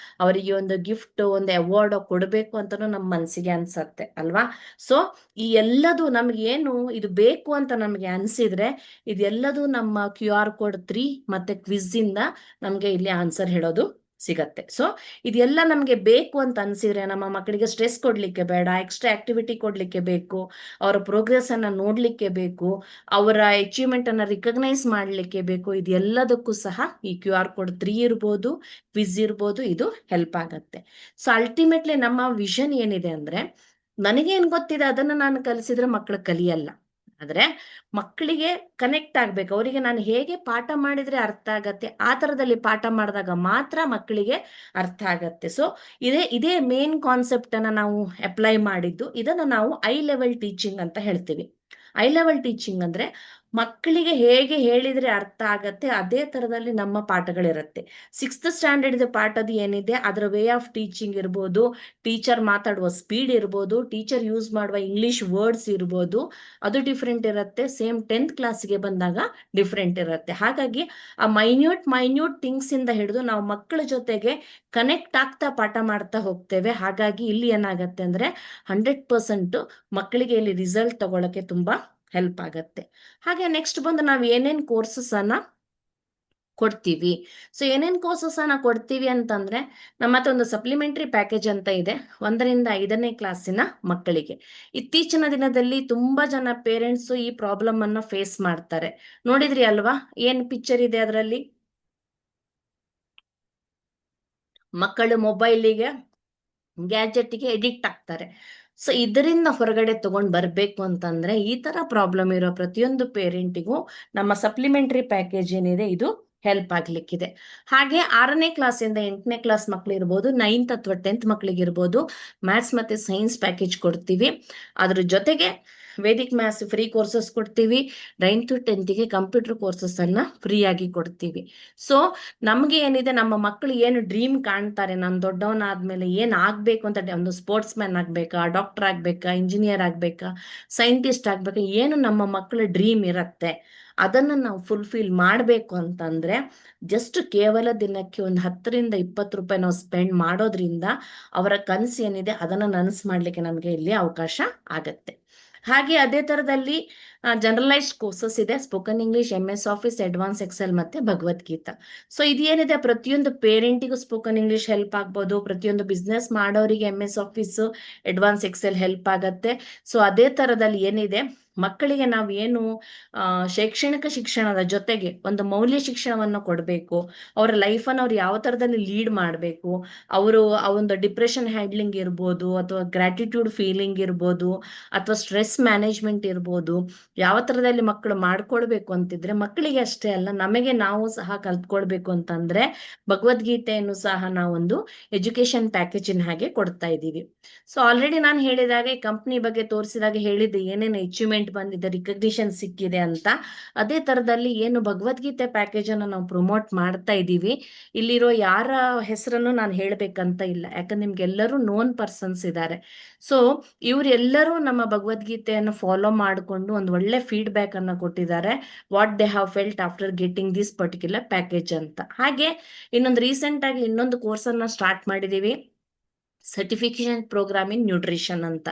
ಅವರಿಗೆ ಒಂದು ಗಿಫ್ಟ್, ಒಂದು ಅವಾರ್ಡ್ ಕೊಡಬೇಕು ಅಂತನೂ ನಮ್ಮ ಮನಸ್ಸಿಗೆ ಅನ್ಸತ್ತೆ ಅಲ್ವಾ. ಸೊ ಈ ಎಲ್ಲದು ನಮ್ಗೆ ಏನು ಇದು ಬೇಕು ಅಂತ ನಮಗೆ ಅನ್ಸಿದ್ರೆ ಇದೆಲ್ಲದು ನಮ್ಮ QR ಕೋಡ್ 3 ಮತ್ತೆ ಕ್ವಿಜ್ ಇಂದ ನಮ್ಗೆ ಇಲ್ಲಿ ಆನ್ಸರ್ ಹೇಳೋದು ಸಿಗತ್ತೆ. ಸೊ ಇದೆಲ್ಲ ನಮ್ಗೆ ಬೇಕು ಅಂತ ಅನ್ಸಿದ್ರೆ ನಮ್ಮ ಮಕ್ಕಳಿಗೆ ಸ್ಟ್ರೆಸ್ ಕೊಡ್ಲಿಕ್ಕೆ ಬೇಡ, ಎಕ್ಸ್ಟ್ರಾ ಆಕ್ಟಿವಿಟಿ ಕೊಡ್ಲಿಕ್ಕೆ ಬೇಕು, ಅವರ ಪ್ರೋಗ್ರೆಸ್ ಅನ್ನ ನೋಡ್ಲಿಕ್ಕೆ ಬೇಕು, ಅವರ ಅಚೀವ್ಮೆಂಟ್ ಅನ್ನ ರಿಕಗ್ನೈಸ್ ಮಾಡ್ಲಿಕ್ಕೆ ಬೇಕು. ಇದೆಲ್ಲದಕ್ಕೂ ಸಹ ಈ QR ಕೋಡ್ 3 ಇರ್ಬೋದು, ಕ್ವಿಜ್ ಇರ್ಬೋದು, ಇದು ಹೆಲ್ಪ್ ಆಗತ್ತೆ. ಸೊ ಅಲ್ಟಿಮೇಟ್ಲಿ ನಮ್ಮ ವಿಷನ್ ಏನಿದೆ ಅಂದ್ರೆ, ನನಗೇನ್ ಗೊತ್ತಿದೆ ಅದನ್ನ ನಾನು ಕಲಿಸಿದ್ರೆ ಮಕ್ಕಳು ಕಲಿಯಲ್ಲ. ಆದ್ರೆ ಮಕ್ಕಳಿಗೆ ಕನೆಕ್ಟ್ ಆಗ್ಬೇಕು, ಅವರಿಗೆ ನಾನು ಹೇಗೆ ಪಾಠ ಮಾಡಿದ್ರೆ ಅರ್ಥ ಆಗತ್ತೆ ಆ ತರದಲ್ಲಿ ಪಾಠ ಮಾಡಿದಾಗ ಮಾತ್ರ ಮಕ್ಕಳಿಗೆ ಅರ್ಥ ಆಗತ್ತೆ. ಸೊ ಇದೇ ಮೇನ್ ಕಾನ್ಸೆಪ್ಟ್ ಅನ್ನ ನಾವು ಅಪ್ಲೈ ಮಾಡಿದ್ದು. ಇದನ್ನ ನಾವು ಐ ಲೆವೆಲ್ ಟೀಚಿಂಗ್ ಅಂತ ಹೇಳ್ತೀವಿ. ಐ ಲೆವೆಲ್ ಟೀಚಿಂಗ್ ಅಂದ್ರೆ ಮಕ್ಕಳಿಗೆ ಹೇಗೆ ಹೇಳಿದ್ರೆ ಅರ್ಥ ಆಗತ್ತೆ ಅದೇ ತರದಲ್ಲಿ ನಮ್ಮ ಪಾಠಗಳಿರುತ್ತೆ. 6th ಸ್ಟ್ಯಾಂಡರ್ಡ್ ಪಾಠದ ಏನಿದೆ ಅದರ ವೇ ಆಫ್ ಟೀಚಿಂಗ್ ಇರ್ಬೋದು, ಟೀಚರ್ ಮಾತಾಡುವ ಸ್ಪೀಡ್ ಇರ್ಬೋದು, ಟೀಚರ್ ಯೂಸ್ ಮಾಡುವ ಇಂಗ್ಲಿಷ್ ವರ್ಡ್ಸ್ ಇರ್ಬೋದು, ಅದು ಡಿಫ್ರೆಂಟ್ ಇರುತ್ತೆ. ಸೇಮ್ 10th ಕ್ಲಾಸ್ಗೆ ಬಂದಾಗ ಡಿಫ್ರೆಂಟ್ ಇರುತ್ತೆ. ಹಾಗಾಗಿ ಆ ಮೈನ್ಯೂಟ್ ಥಿಂಗ್ಸ್ ಇಂದ ಹಿಡಿದು ನಾವು ಮಕ್ಕಳ ಜೊತೆಗೆ ಕನೆಕ್ಟ್ ಆಗ್ತಾ ಪಾಠ ಮಾಡ್ತಾ ಹೋಗ್ತೇವೆ. ಹಾಗಾಗಿ ಇಲ್ಲಿ ಏನಾಗತ್ತೆ ಅಂದ್ರೆ 100% ಮಕ್ಕಳಿಗೆ ಇಲ್ಲಿ ರಿಸಲ್ಟ್ ತಗೊಳಕ್ಕೆ ತುಂಬಾ ಹೆಲ್ಪ್ ಆಗತ್ತೆ. ಹಾಗೆ ನೆಕ್ಸ್ಟ್ ಬಂದು ನಾವು ಏನೇನ್ ಕೋರ್ಸಸ್ ಅನ್ನ ಕೊಡ್ತೀವಿ. ಸೊ ಏನೇನ್ ಕೋರ್ಸಸ್ ಅನ್ನ ಕೊಡ್ತೀವಿ ಅಂತಂದ್ರೆ, ನಮ್ಮ ಹತ್ರ ಒಂದು ಸಪ್ಲಿಮೆಂಟರಿ ಪ್ಯಾಕೇಜ್ ಅಂತ ಇದೆ 1ರಿಂದ 5ನೇ ಕ್ಲಾಸಿನ ಮಕ್ಕಳಿಗೆ. ಇತ್ತೀಚಿನ ದಿನದಲ್ಲಿ ತುಂಬಾ ಜನ ಪೇರೆಂಟ್ಸ್ ಈ ಪ್ರಾಬ್ಲಮ್ ಅನ್ನ ಫೇಸ್ ಮಾಡ್ತಾರೆ. ನೋಡಿದ್ರಿ ಅಲ್ವಾ, ಏನ್ ಪಿಕ್ಚರ್ ಇದೆ ಅದರಲ್ಲಿ? ಮಕ್ಕಳು ಮೊಬೈಲಿಗೆ, ಗ್ಯಾಜೆಟ್ಗೆ ಎಡಿಕ್ಟ್ ಆಗ್ತಾರೆ. ಸೊ ಇದರಿಂದ ಹೊರಗಡೆ ತಗೊಂಡ್ ಬರ್ಬೇಕು ಅಂತಂದ್ರೆ ಈ ತರ ಪ್ರಾಬ್ಲಮ್ ಇರೋ ಪ್ರತಿಯೊಂದು ಪೇರೆಂಟಿಗೂ ನಮ್ಮ ಸಪ್ಲಿಮೆಂಟರಿ ಪ್ಯಾಕೇಜ್ ಏನಿದೆ ಇದು ಹೆಲ್ಪ್ ಆಗ್ಲಿಕ್ಕಿದೆ. ಹಾಗೆ 6ನೇ ಕ್ಲಾಸಿಂದ 8ನೇ ಕ್ಲಾಸ್ ಮಕ್ಳು ಇರ್ಬೋದು, 9th ಅಥವಾ 10th ಮಕ್ಳಿಗೆ ಇರ್ಬೋದು, ಮ್ಯಾಥ್ಸ್ ಮತ್ತೆ ಸೈನ್ಸ್ ಪ್ಯಾಕೇಜ್ ಕೊಡ್ತೀವಿ. ಅದ್ರ ಜೊತೆಗೆ ವೇದಿಕ್ ಮ್ಯಾಥ್ಸ್ ಫ್ರೀ ಕೋರ್ಸಸ್ ಕೊಡ್ತೀವಿ. 9th to 10th computer courses ಅನ್ನ ಫ್ರೀ ಆಗಿ ಕೊಡ್ತೀವಿ. ಸೊ ನಮ್ಗೆ ಏನಿದೆ, ನಮ್ಮ ಮಕ್ಕಳು ಏನು ಡ್ರೀಮ್ ಕಾಣ್ತಾರೆ, ನಾನು ದೊಡ್ಡವನಾದ್ಮೇಲೆ ಏನ್ ಆಗ್ಬೇಕು ಅಂತ, ಒಂದು ಸ್ಪೋರ್ಟ್ಸ್ ಮ್ಯಾನ್ ಆಗ್ಬೇಕಾ, ಡಾಕ್ಟರ್ ಆಗ್ಬೇಕಾ, ಇಂಜಿನಿಯರ್ ಆಗ್ಬೇಕಾ, ಸೈಂಟಿಸ್ಟ್ ಆಗ್ಬೇಕಾ, ಏನು ನಮ್ಮ ಮಕ್ಕಳ ಡ್ರೀಮ್ ಇರತ್ತೆ ಅದನ್ನ ನಾವು ಫುಲ್ಫಿಲ್ ಮಾಡಬೇಕು ಅಂತಂದ್ರೆ ಜಸ್ಟ್ ಕೇವಲ ದಿನಕ್ಕೆ ಒಂದು 10ರಿಂದ 20 ರೂಪಾಯಿ ನಾವು ಸ್ಪೆಂಡ್ ಮಾಡೋದ್ರಿಂದ ಅವರ ಕನಸು ಏನಿದೆ ಅದನ್ನ ನನಸು ಮಾಡ್ಲಿಕ್ಕೆ ನಮಗೆ ಇಲ್ಲಿ ಅವಕಾಶ ಆಗತ್ತೆ. ಹಾಗೆ ಅದೇ ತರದಲ್ಲಿ ಜನರಲೈಸ್ಡ್ ಕೋರ್ಸಸ್ ಇದೆ, spoken English, MS Office, advance Excel ಮತ್ತೆ ಭಗವದ್ಗೀತಾ. ಸೊ ಇದೇನಿದೆ ಪ್ರತಿಯೊಂದು ಪೇರೆಂಟಿಗೂ ಸ್ಪೋಕನ್ ಇಂಗ್ಲಿಷ್ ಹೆಲ್ಪ್ ಆಗ್ಬೋದು, ಪ್ರತಿಯೊಂದು ಬಿಸ್ನೆಸ್ ಮಾಡೋರಿಗೆ MS Office, advance Excel help ಆಗತ್ತೆ. ಸೊ ಅದೇ ತರದಲ್ಲಿ ಏನಿದೆ, ಮಕ್ಕಳಿಗೆ ನಾವು ಏನು ಶೈಕ್ಷಣಿಕ ಶಿಕ್ಷಣದ ಜೊತೆಗೆ ಒಂದು ಮೌಲ್ಯ ಶಿಕ್ಷಣವನ್ನು ಕೊಡಬೇಕು, ಅವರ ಲೈಫನ್ನು ಅವ್ರು ಯಾವ ತರದಲ್ಲಿ ಲೀಡ್ ಮಾಡಬೇಕು, ಅವರು ಆ ಒಂದು ಡಿಪ್ರೆಷನ್ ಹ್ಯಾಂಡ್ಲಿಂಗ್ ಇರ್ಬೋದು, ಅಥವಾ ಗ್ರಾಟಿಟ್ಯೂಡ್ ಫೀಲಿಂಗ್ ಇರ್ಬೋದು, ಅಥವಾ ಸ್ಟ್ರೆಸ್ ಮ್ಯಾನೇಜ್ಮೆಂಟ್ ಇರ್ಬೋದು, ಯಾವ ತರದಲ್ಲಿ ಮಕ್ಕಳು ಮಾಡ್ಕೊಳ್ಬೇಕು ಅಂತಿದ್ರೆ ಮಕ್ಕಳಿಗೆ ಅಷ್ಟೇ ಅಲ್ಲ ನಮಗೆ ನಾವು ಸಹ ಕಲ್ತ್ಕೊಳ್ಬೇಕು ಅಂತಂದ್ರೆ ಭಗವದ್ಗೀತೆಯನ್ನು ಸಹ ನಾವೊಂದು ಎಜುಕೇಶನ್ ಪ್ಯಾಕೇಜಿನ ಹಾಗೆ ಕೊಡ್ತಾ ಇದ್ದೀವಿ. ಸೊ ಆಲ್ರೆಡಿ ನಾನು ಹೇಳಿದಾಗ ಈ ಕಂಪ್ನಿ ಬಗ್ಗೆ ತೋರಿಸಿದಾಗ ಹೇಳಿದ್ದೆ ಏನೇನು ಅಚೀವ್ಮೆಂಟ್ ಬಂದಿದೆ, ರಿಕಗ್ನಿಷನ್ ಸಿಕ್ಕಿದೆ ಅಂತ. ಅದೇ ತರದಲ್ಲಿ ಏನು ಭಗವದ್ಗೀತೆ ಪ್ಯಾಕೇಜ್ ಅನ್ನು ನಾವು ಪ್ರಮೋಟ್ ಮಾಡ್ತಾ ಇದ್ದೀವಿ. ಇಲ್ಲಿರೋ ಯಾರ ಹೆಸರನ್ನು ನಾನು ಹೇಳ್ಬೇಕಂತ ಇಲ್ಲ, ಯಾಕಂದ್ರೆ ನಿಮ್ಗೆಲ್ಲರೂ ನೋನ್ ಪರ್ಸನ್ಸ್ ಇದ್ದಾರೆ. ಸೊ ಇವರೆಲ್ಲರೂ ನಮ್ಮ ಭಗವದ್ಗೀತೆಯನ್ನು ಫಾಲೋ ಮಾಡಿಕೊಂಡು ಒಂದು ಒಳ್ಳೆ ಫೀಡ್ಬ್ಯಾಕ್ ಅನ್ನ ಕೊಟ್ಟಿದ್ದಾರೆ, what they have felt after getting this particular package ಅಂತ. ಹಾಗೆ ಇನ್ನೊಂದು ರೀಸೆಂಟ್ ಆಗಿ ಇನ್ನೊಂದು ಕೋರ್ಸ್ ಅನ್ನ ಸ್ಟಾರ್ಟ್ ಮಾಡಿದೀವಿ, ಸರ್ಟಿಫಿಕೇಶನ್ ಪ್ರೋಗ್ರಾಮ್ ಇನ್ ನ್ಯೂಟ್ರಿಷನ್ ಅಂತ.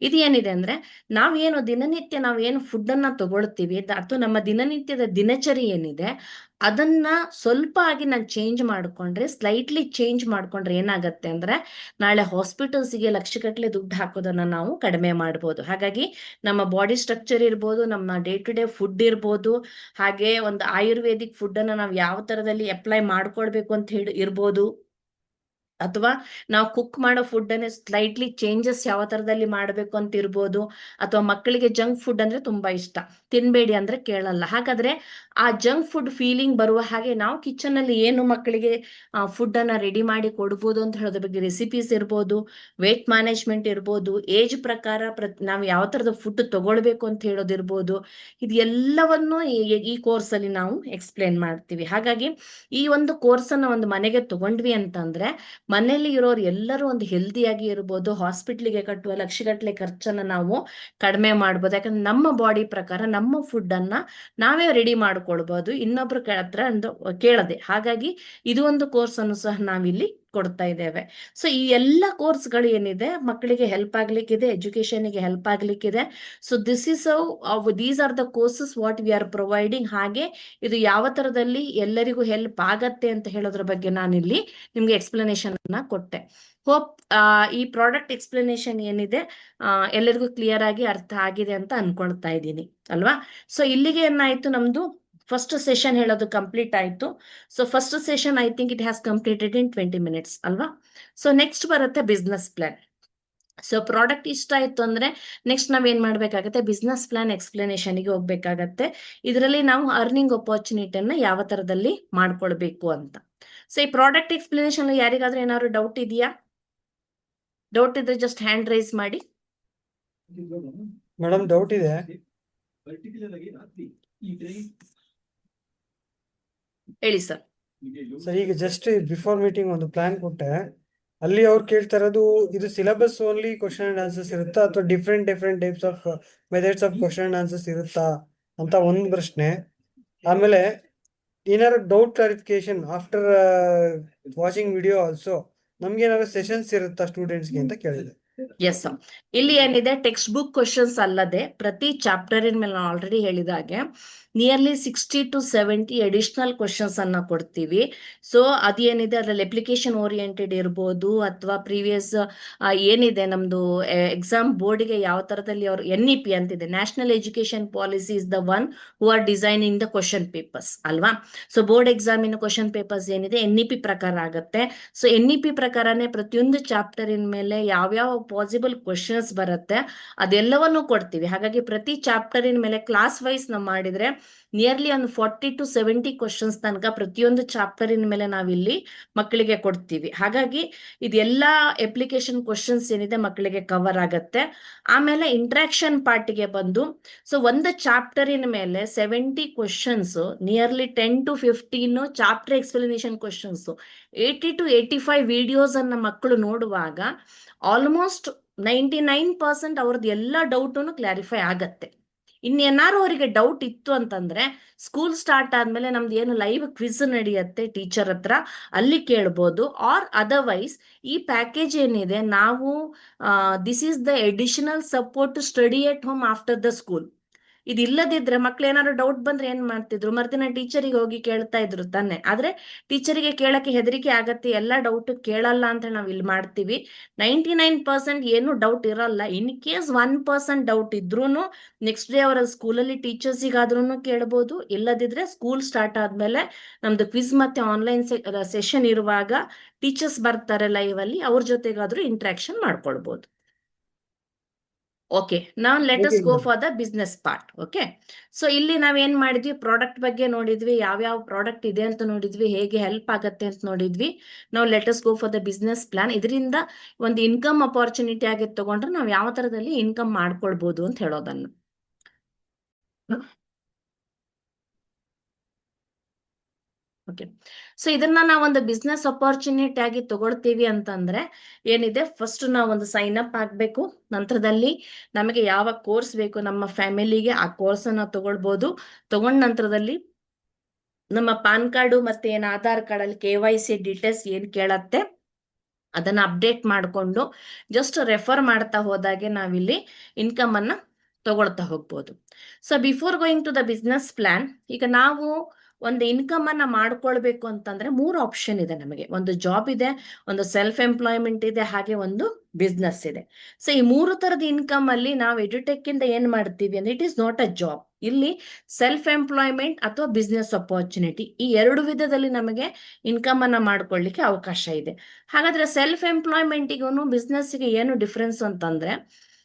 ಇದು ಏನಿದೆ ಅಂದ್ರೆ ನಾವೇನು ದಿನನಿತ್ಯ ನಾವೇನು ಫುಡ್ ಅನ್ನ ತಗೊಳ್ತೀವಿ ಅಥವಾ ನಮ್ಮ ದಿನನಿತ್ಯದ ದಿನಚರಿ ಏನಿದೆ ಅದನ್ನ ಸ್ವಲ್ಪ ಆಗಿ ನಾನು ಚೇಂಜ್ ಮಾಡ್ಕೊಂಡ್ರೆ, ಸ್ಲೈಟ್ಲಿ ಚೇಂಜ್ ಮಾಡ್ಕೊಂಡ್ರೆ ಏನಾಗತ್ತೆ ಅಂದ್ರೆ ನಾಳೆ ಹಾಸ್ಪಿಟಲ್ಸ್ಗೆ ಲಕ್ಷಗಟ್ಟಲೆ ದುಡ್ಡು ಹಾಕೋದನ್ನ ನಾವು ಕಡಿಮೆ ಮಾಡ್ಬೋದು. ಹಾಗಾಗಿ ನಮ್ಮ ಬಾಡಿ ಸ್ಟ್ರಕ್ಚರ್ ಇರ್ಬೋದು, ನಮ್ಮ ಡೇ ಟು ಡೇ ಫುಡ್ ಇರ್ಬೋದು, ಹಾಗೆ ಒಂದು ಆಯುರ್ವೇದಿಕ್ ಫುಡ್ ಅನ್ನ ನಾವು ಯಾವ ತರದಲ್ಲಿ ಅಪ್ಲೈ ಮಾಡ್ಕೊಳ್ಬೇಕು ಅಂತ ಹೇಳಿ ಇರ್ಬೋದು, ಅಥವಾ ನಾವು ಕುಕ್ ಮಾಡೋ ಫುಡ್ ಅನ್ನೇ ಸ್ಲೈಟ್ಲಿ ಚೇಂಜಸ್ ಯಾವ ತರದಲ್ಲಿ ಮಾಡಬೇಕು ಅಂತ ಇರ್ಬೋದು, ಅಥವಾ ಮಕ್ಕಳಿಗೆ ಜಂಕ್ ಫುಡ್ ಅಂದ್ರೆ ತುಂಬಾ ಇಷ್ಟ, ತಿನ್ಬೇಡಿ ಅಂದ್ರೆ ಕೇಳಲ್ಲ. ಹಾಗಾದ್ರೆ ಆ ಜಂಕ್ ಫುಡ್ ಫೀಲಿಂಗ್ ಬರುವ ಹಾಗೆ ನಾವು ಕಿಚನ್ ಅಲ್ಲಿ ಏನು ಮಕ್ಕಳಿಗೆ ಫುಡ್ ಅನ್ನ ರೆಡಿ ಮಾಡಿ ಕೊಡ್ಬೋದು ಅಂತ ಹೇಳೋದ್ರ ಬಗ್ಗೆ ರೆಸಿಪೀಸ್ ಇರ್ಬೋದು, ವೇಟ್ ಮ್ಯಾನೇಜ್ಮೆಂಟ್ ಇರ್ಬೋದು, ಏಜ್ ಪ್ರಕಾರ ನಾವು ಯಾವ ತರದ ಫುಡ್ ತಗೊಳ್ಬೇಕು ಅಂತ ಹೇಳೋದಿರ್ಬೋದು, ಇದು ಎಲ್ಲವನ್ನು ಈ ಕೋರ್ಸ್ ಅಲ್ಲಿ ನಾವು ಎಕ್ಸ್ಪ್ಲೇನ್ ಮಾಡ್ತೀವಿ. ಹಾಗಾಗಿ ಈ ಒಂದು ಕೋರ್ಸ್ ಅನ್ನ ಒಂದು ಮನೆಗೆ ತಗೊಂಡ್ವಿ ಅಂತಂದ್ರೆ ಮನೆಯಲ್ಲಿ ಇರೋರು ಎಲ್ಲರೂ ಒಂದು ಹೆಲ್ದಿಯಾಗಿ ಇರ್ಬೋದು, ಹಾಸ್ಪಿಟ್ಲಿಗೆ ಕಟ್ಟುವ ಲಕ್ಷಗಟ್ಟಲೆ ಖರ್ಚನ್ನ ನಾವು ಕಡಿಮೆ ಮಾಡ್ಬೋದು. ಯಾಕಂದ್ರೆ ನಮ್ಮ ಬಾಡಿ ಪ್ರಕಾರ ನಮ್ಮ ಫುಡ್ ಅನ್ನ ನಾವೇ ರೆಡಿ ಮಾಡ್ಕೊಳ್ಬಹುದು, ಇನ್ನೊಬ್ರ ಹತ್ರ ಒಂದು ಕೇಳದೆ. ಹಾಗಾಗಿ ಇದು ಒಂದು ಕೋರ್ಸ್ ಅನ್ನು ಸಹ ನಾವಿಲ್ಲಿ ಕೊಡ್ತಾ ಇದ್ದೇವೆ. ಸೊ ಈ ಎಲ್ಲ ಕೋರ್ಸ್ಗಳು ಏನಿದೆ ಮಕ್ಕಳಿಗೆ ಹೆಲ್ಪ್ ಆಗ್ಲಿಕ್ಕಿದೆ, ಎಜುಕೇಶನ್ಗೆ ಹೆಲ್ಪ್ ಆಗ್ಲಿಕ್ಕಿದೆ. So these are the courses what we are providing. ಹಾಗೆ ಇದು ಯಾವ ತರದಲ್ಲಿ ಎಲ್ಲರಿಗೂ ಹೆಲ್ಪ್ ಆಗತ್ತೆ ಅಂತ ಹೇಳೋದ್ರ ಬಗ್ಗೆ ನಾನಿಲ್ಲಿ ನಿಮ್ಗೆ ಎಕ್ಸ್ಪ್ಲನೇಷನ್ ಅನ್ನ ಕೊಟ್ಟೆ. ಹೋಪ್ ಈ ಪ್ರಾಡಕ್ಟ್ ಎಕ್ಸ್ಪ್ಲನೇಷನ್ ಏನಿದೆ ಎಲ್ಲರಿಗೂ ಕ್ಲಿಯರ್ ಆಗಿ ಅರ್ಥ ಆಗಿದೆ ಅಂತ ಅನ್ಕೊಳ್ತಾ ಇದ್ದೀನಿ ಅಲ್ವಾ. ಸೊ ಇಲ್ಲಿಗೆ ಏನಾಯ್ತು, ನಮ್ದು ಫಸ್ಟ್ ಸೆಷನ್ ಹೇಳೋದು ಕಂಪ್ಲೀಟ್ ಆಯ್ತು. So first session I think it has completed in 20 minutes ಅಲ್ವಾ. ಸೊ ನೆಕ್ಸ್ಟ್ ಬರುತ್ತೆ ಬಿಸ್ನೆಸ್ ಪ್ಲಾನ್. ಸೊ ಪ್ರಾಡಕ್ಟ್ ಇಷ್ಟ ಆಯ್ತು ಅಂದ್ರೆ ನೆಕ್ಸ್ಟ್ ನಾವೇನ್ ಮಾಡ್ಬೇಕಾಗತ್ತೆ, ಬಿಸ್ನೆಸ್ ಪ್ಲಾನ್ ಎಕ್ಸ್ಪ್ಲನೇಷನ್ಗೆ ಹೋಗ್ಬೇಕಾಗತ್ತೆ. ಇದರಲ್ಲಿ ನಾವು ಅರ್ನಿಂಗ್ ಅಪಾರ್ಚುನಿಟಿಯನ್ನ ಯಾವ ತರದಲ್ಲಿ ಮಾಡ್ಕೊಳ್ಬೇಕು ಅಂತ. ಸೊ ಈ ಪ್ರಾಡಕ್ಟ್ ಎಕ್ಸ್ಪ್ಲನೇಷನ್ ಯಾರಿಗಾದ್ರೂ ಏನಾದ್ರು ಡೌಟ್ ಇದೆಯಾ? ಡೌಟ್ ಇದ್ರೆ ಜಸ್ಟ್ ಹ್ಯಾಂಡ್ ರೈಸ್ ಮಾಡಿ. ಮೇಡಮ್ ಡೌಟ್ ಇದೆ. ಹೇಳಿ ಸರ್. ಸರ್ ಈಗ ಜಸ್ಟ್ ಬಿಫೋರ್ ಮೀಟಿಂಗ್ ಒಂದು ಪ್ಲಾನ್ ಕೊಟ್ಟೆ, ಅಲ್ಲಿ ಅವ್ರು ಕೇಳ್ತಾ ಇರೋದು ಇದು syllabus only question and answers ಇರುತ್ತಾ ಅಥವಾ different types of methods of question and answers ಇರುತ್ತಾ ಅಂತ ಒಂದು ಪ್ರಶ್ನೆ. ಆಮೇಲೆ ಏನಾದ್ರು doubt clarification after watching video also ನಮ್ಗೆ ಏನಾದ್ರು ಸೆಷನ್ಸ್ ಇರುತ್ತಾ ಸ್ಟೂಡೆಂಟ್ಸ್ಗೆ ಅಂತ ಕೇಳಿದೆ. ಎಸ್, ಇಲ್ಲಿ ಏನಿದೆ ಟೆಕ್ಸ್ಟ್ ಬುಕ್ ಕ್ವಶನ್ಸ್ ಅಲ್ಲದೆ ಪ್ರತಿ ಚಾಪ್ಟರ್ ಮೇಲೆ ನಾನು ಆಲ್ರೆಡಿ ಹೇಳಿದಾಗೆ ನಿಯರ್ಲಿ 60 to 70 ಅಡಿಷನಲ್ ಕ್ವಶನ್ಸ್ ಅನ್ನ ಕೊಡ್ತೀವಿ. ಸೊ ಅದೇನಿದೆ ಅದ್ರಲ್ಲಿ ಅಪ್ಲಿಕೇಶನ್ ಓರಿಯೆಂಟೆಡ್ ಇರ್ಬೋದು ಅಥವಾ ಪ್ರೀವಿಯಸ್ ಏನಿದೆ ನಮ್ದು ಎಕ್ಸಾಮ್ ಬೋರ್ಡ್ಗೆ ಯಾವ ತರದಲ್ಲಿ ಅವರು NEP ಅಂತಿದೆ, national education policy is the one who are designing the question papers ಅಲ್ವಾ. ಸೊ ಬೋರ್ಡ್ ಎಕ್ಸಾಮಿನ ಕ್ವಶನ್ ಪೇಪರ್ಸ್ ಏನಿದೆ NEP ಪ್ರಕಾರ ಆಗುತ್ತೆ. ಸೊ NEP ಪ್ರಕಾರನೇ ಪ್ರತಿಯೊಂದು ಚಾಪ್ಟರ್ ಮೇಲೆ ಯಾವ್ಯಾವ ಪಾಸಿಬಲ್ ಕ್ವಶನ್ಸ್ ಬರುತ್ತೆ ಅದೆಲ್ಲವನ್ನು ಕೊಡ್ತೀವಿ. ಹಾಗಾಗಿ ಪ್ರತಿ ಚಾಪ್ಟರ್ ಮೇಲೆ ಕ್ಲಾಸ್ ವೈಸ್ ನಾವು ಮಾಡಿದ್ರೆ ನಿಯರ್ಲಿ ಒಂದು 40 to 70 ಕ್ವಶನ್ಸ್ ತನಕ ಪ್ರತಿಯೊಂದು ಚಾಪ್ಟರ್ ಮೇಲೆ ನಾವಿಲ್ಲಿ ಮಕ್ಕಳಿಗೆ ಕೊಡ್ತೀವಿ. ಹಾಗಾಗಿ ಇದೆಲ್ಲಾ ಅಪ್ಲಿಕೇಶನ್ ಕ್ವಶನ್ಸ್ ಏನಿದೆ ಮಕ್ಕಳಿಗೆ ಕವರ್ ಆಗತ್ತೆ. ಆಮೇಲೆ ಇಂಟ್ರಾಕ್ಷನ್ ಪಾರ್ಟಿಗೆ ಬಂದು ಸೊ ಒಂದು ಚಾಪ್ಟರ್ ಮೇಲೆ 70 questions, nearly 10 to 15 chapter explanation questions, 80 to 85 videos ಅನ್ನ ಮಕ್ಕಳು ನೋಡುವಾಗ ಆಲ್ಮೋಸ್ಟ್ 99% ಅವ್ರದ್ದು ಎಲ್ಲ ಡೌಟನ್ನು ಕ್ಲಾರಿಫೈ ಆಗತ್ತೆ. ಇನ್ನೇನಾರು ಅವರಿಗೆ ಡೌಟ್ ಇತ್ತು ಅಂತಂದ್ರೆ ಸ್ಕೂಲ್ ಸ್ಟಾರ್ಟ್ ಆದ್ಮೇಲೆ ನಮ್ದು ಏನು ಲೈವ್ ಕ್ವಿಜ್ ನಡೆಯುತ್ತೆ ಟೀಚರ್ ಹತ್ರ, ಅಲ್ಲಿ ಕೇಳ್ಬೋದು. ಆರ್ ಅದರ್ವೈಸ್ ಈ ಪ್ಯಾಕೇಜ್ ಏನಿದೆ ನಾವು this is the additional support to study at home after the school. ಇದಿಲ್ಲದಿದ್ರೆ ಮಕ್ಳು ಏನಾದ್ರು ಡೌಟ್ ಬಂದ್ರೆ ಏನ್ ಮಾಡ್ತಿದ್ರು, ಮರ್ದಿನ ಟೀಚರಿಗೆ ಹೋಗಿ ಕೇಳ್ತಾ ಇದ್ರು ತಾನೆ. ಆದ್ರೆ ಟೀಚರಿಗೆ ಕೇಳಕ್ಕೆ ಹೆದರಿಕೆ ಆಗತ್ತೆ, ಎಲ್ಲ ಡೌಟ್ ಕೇಳಲ್ಲ ಅಂತ ನಾವ್ ಇಲ್ಲಿ ಮಾಡ್ತೀವಿ. 99% ಏನು ಡೌಟ್ ಇರಲ್ಲ. ಇನ್ ಕೇಸ್ 1% ಡೌಟ್ ಇದ್ರೂನು ನೆಕ್ಸ್ಟ್ ಡೇ ಅವರ ಸ್ಕೂಲಲ್ಲಿ ಟೀಚರ್ಸಿಗಾದ್ರೂ ಕೇಳ್ಬೋದು. ಇಲ್ಲದಿದ್ರೆ ಸ್ಕೂಲ್ ಸ್ಟಾರ್ಟ್ ಆದ್ಮೇಲೆ ನಮ್ದು ಕ್ವಿಜ್ ಮತ್ತೆ ಆನ್ಲೈನ್ ಸೆಷನ್ ಇರುವಾಗ ಟೀಚರ್ಸ್ ಬರ್ತಾರೆ ಲೈವ್ ಅಲ್ಲಿ, ಅವ್ರ ಜೊತೆಗಾದ್ರೂ ಇಂಟ್ರಾಕ್ಷನ್ ಮಾಡ್ಕೊಳ್ಬಹುದು. ಓಕೆ, ನಾವು let us go for the business part. Okay, so ಇಲ್ಲಿ ನಾವೇನ್ ಮಾಡಿದ್ವಿ, ಪ್ರಾಡಕ್ಟ್ ಬಗ್ಗೆ ನೋಡಿದ್ವಿ, ಯಾವ್ಯಾವ ಪ್ರಾಡಕ್ಟ್ ಇದೆ ಅಂತ ನೋಡಿದ್ವಿ, ಹೇಗೆ ಹೆಲ್ಪ್ ಆಗತ್ತೆ ಅಂತ ನೋಡಿದ್ವಿ. ನಾವು let us go for the business plan. ಇದರಿಂದ ಒಂದು ಇನ್ಕಮ್ ಅಪಾರ್ಚುನಿಟಿ ಆಗಿ ತಗೊಂಡ್ರೆ ನಾವು ಯಾವ ತರದಲ್ಲಿ ಇನ್ಕಮ್ ಮಾಡ್ಕೊಳ್ಬಹುದು ಅಂತ ಹೇಳೋದನ್ನು. ಓಕೆ, ಸೊ ಇದನ್ನ ನಾವೊಂದು ಬಿಸ್ನೆಸ್ ಅಪಾರ್ಚುನಿಟಿ ಆಗಿ ತಗೊಳ್ತೀವಿ ಅಂತಂದ್ರೆ ಏನಿದೆ, ಫಸ್ಟ್ ನಾವೊಂದು ಸೈನ್ ಅಪ್ ಆಗ್ಬೇಕು. ನಂತರದಲ್ಲಿ ನಮಗೆ ಯಾವ ಕೋರ್ಸ್ ಬೇಕು ನಮ್ಮ ಫ್ಯಾಮಿಲಿಗೆ ಆ ಕೋರ್ಸ್ ಅನ್ನ ತಗೊಳ್ಬಹುದು. ತಗೊಂಡ ನಂತರದಲ್ಲಿ ನಮ್ಮ ಪಾನ್ ಕಾರ್ಡು ಮತ್ತೆ ಏನ್ ಆಧಾರ್ ಕಾರ್ಡ್ ಅಲ್ಲಿ KYC ಡೀಟೇಲ್ಸ್ ಏನ್ ಕೇಳತ್ತೆ ಅದನ್ನ ಅಪ್ಡೇಟ್ ಮಾಡಿಕೊಂಡು ಜಸ್ಟ್ ರೆಫರ್ ಮಾಡ್ತಾ ಹೋದಾಗೆ ನಾವಿಲ್ಲಿ ಇನ್ಕಮ್ ಅನ್ನ ತಗೊಳ್ತಾ ಹೋಗ್ಬೋದು. So before going to the business plan, ಈಗ ನಾವು ಒಂದು ಇನ್ಕಮ್ ಅನ್ನ ಮಾಡ್ಕೊಳ್ಬೇಕು ಅಂತಂದ್ರೆ 3 ಆಪ್ಷನ್ ಇದೆ ನಮಗೆ. ಒಂದು ಜಾಬ್ ಇದೆ, ಒಂದು ಸೆಲ್ಫ್ ಎಂಪ್ಲಾಯ್ಮೆಂಟ್ ಇದೆ, ಹಾಗೆ ಒಂದು ಬಿಸ್ನೆಸ್ ಇದೆ. ಸೊ ಈ 3 ತರದ ಇನ್ಕಮ್ ಅಲ್ಲಿ ನಾವು ಎಡ್ಯುಟೆಕ್ ಇಂದ ಏನ್ ಮಾಡ್ತೀವಿ ಅಂದ್ರೆ it is not a job. ಇಲ್ಲಿ ಸೆಲ್ಫ್ ಎಂಪ್ಲಾಯ್ಮೆಂಟ್ ಅಥವಾ ಬಿಸ್ನೆಸ್ ಅಪಾರ್ಚುನಿಟಿ, ಈ 2 ವಿಧದಲ್ಲಿ ನಮಗೆ ಇನ್ಕಮ್ ಅನ್ನ ಮಾಡ್ಕೊಳ್ಳಿಕ್ಕೆ ಅವಕಾಶ ಇದೆ. ಹಾಗಾದ್ರೆ ಸೆಲ್ಫ್ ಎಂಪ್ಲಾಯ್ಮೆಂಟಿಗೂ ಬಿಸ್ನೆಸ್ಗೆ ಏನು ಡಿಫ್ರೆನ್ಸ್ ಅಂತಂದ್ರೆ,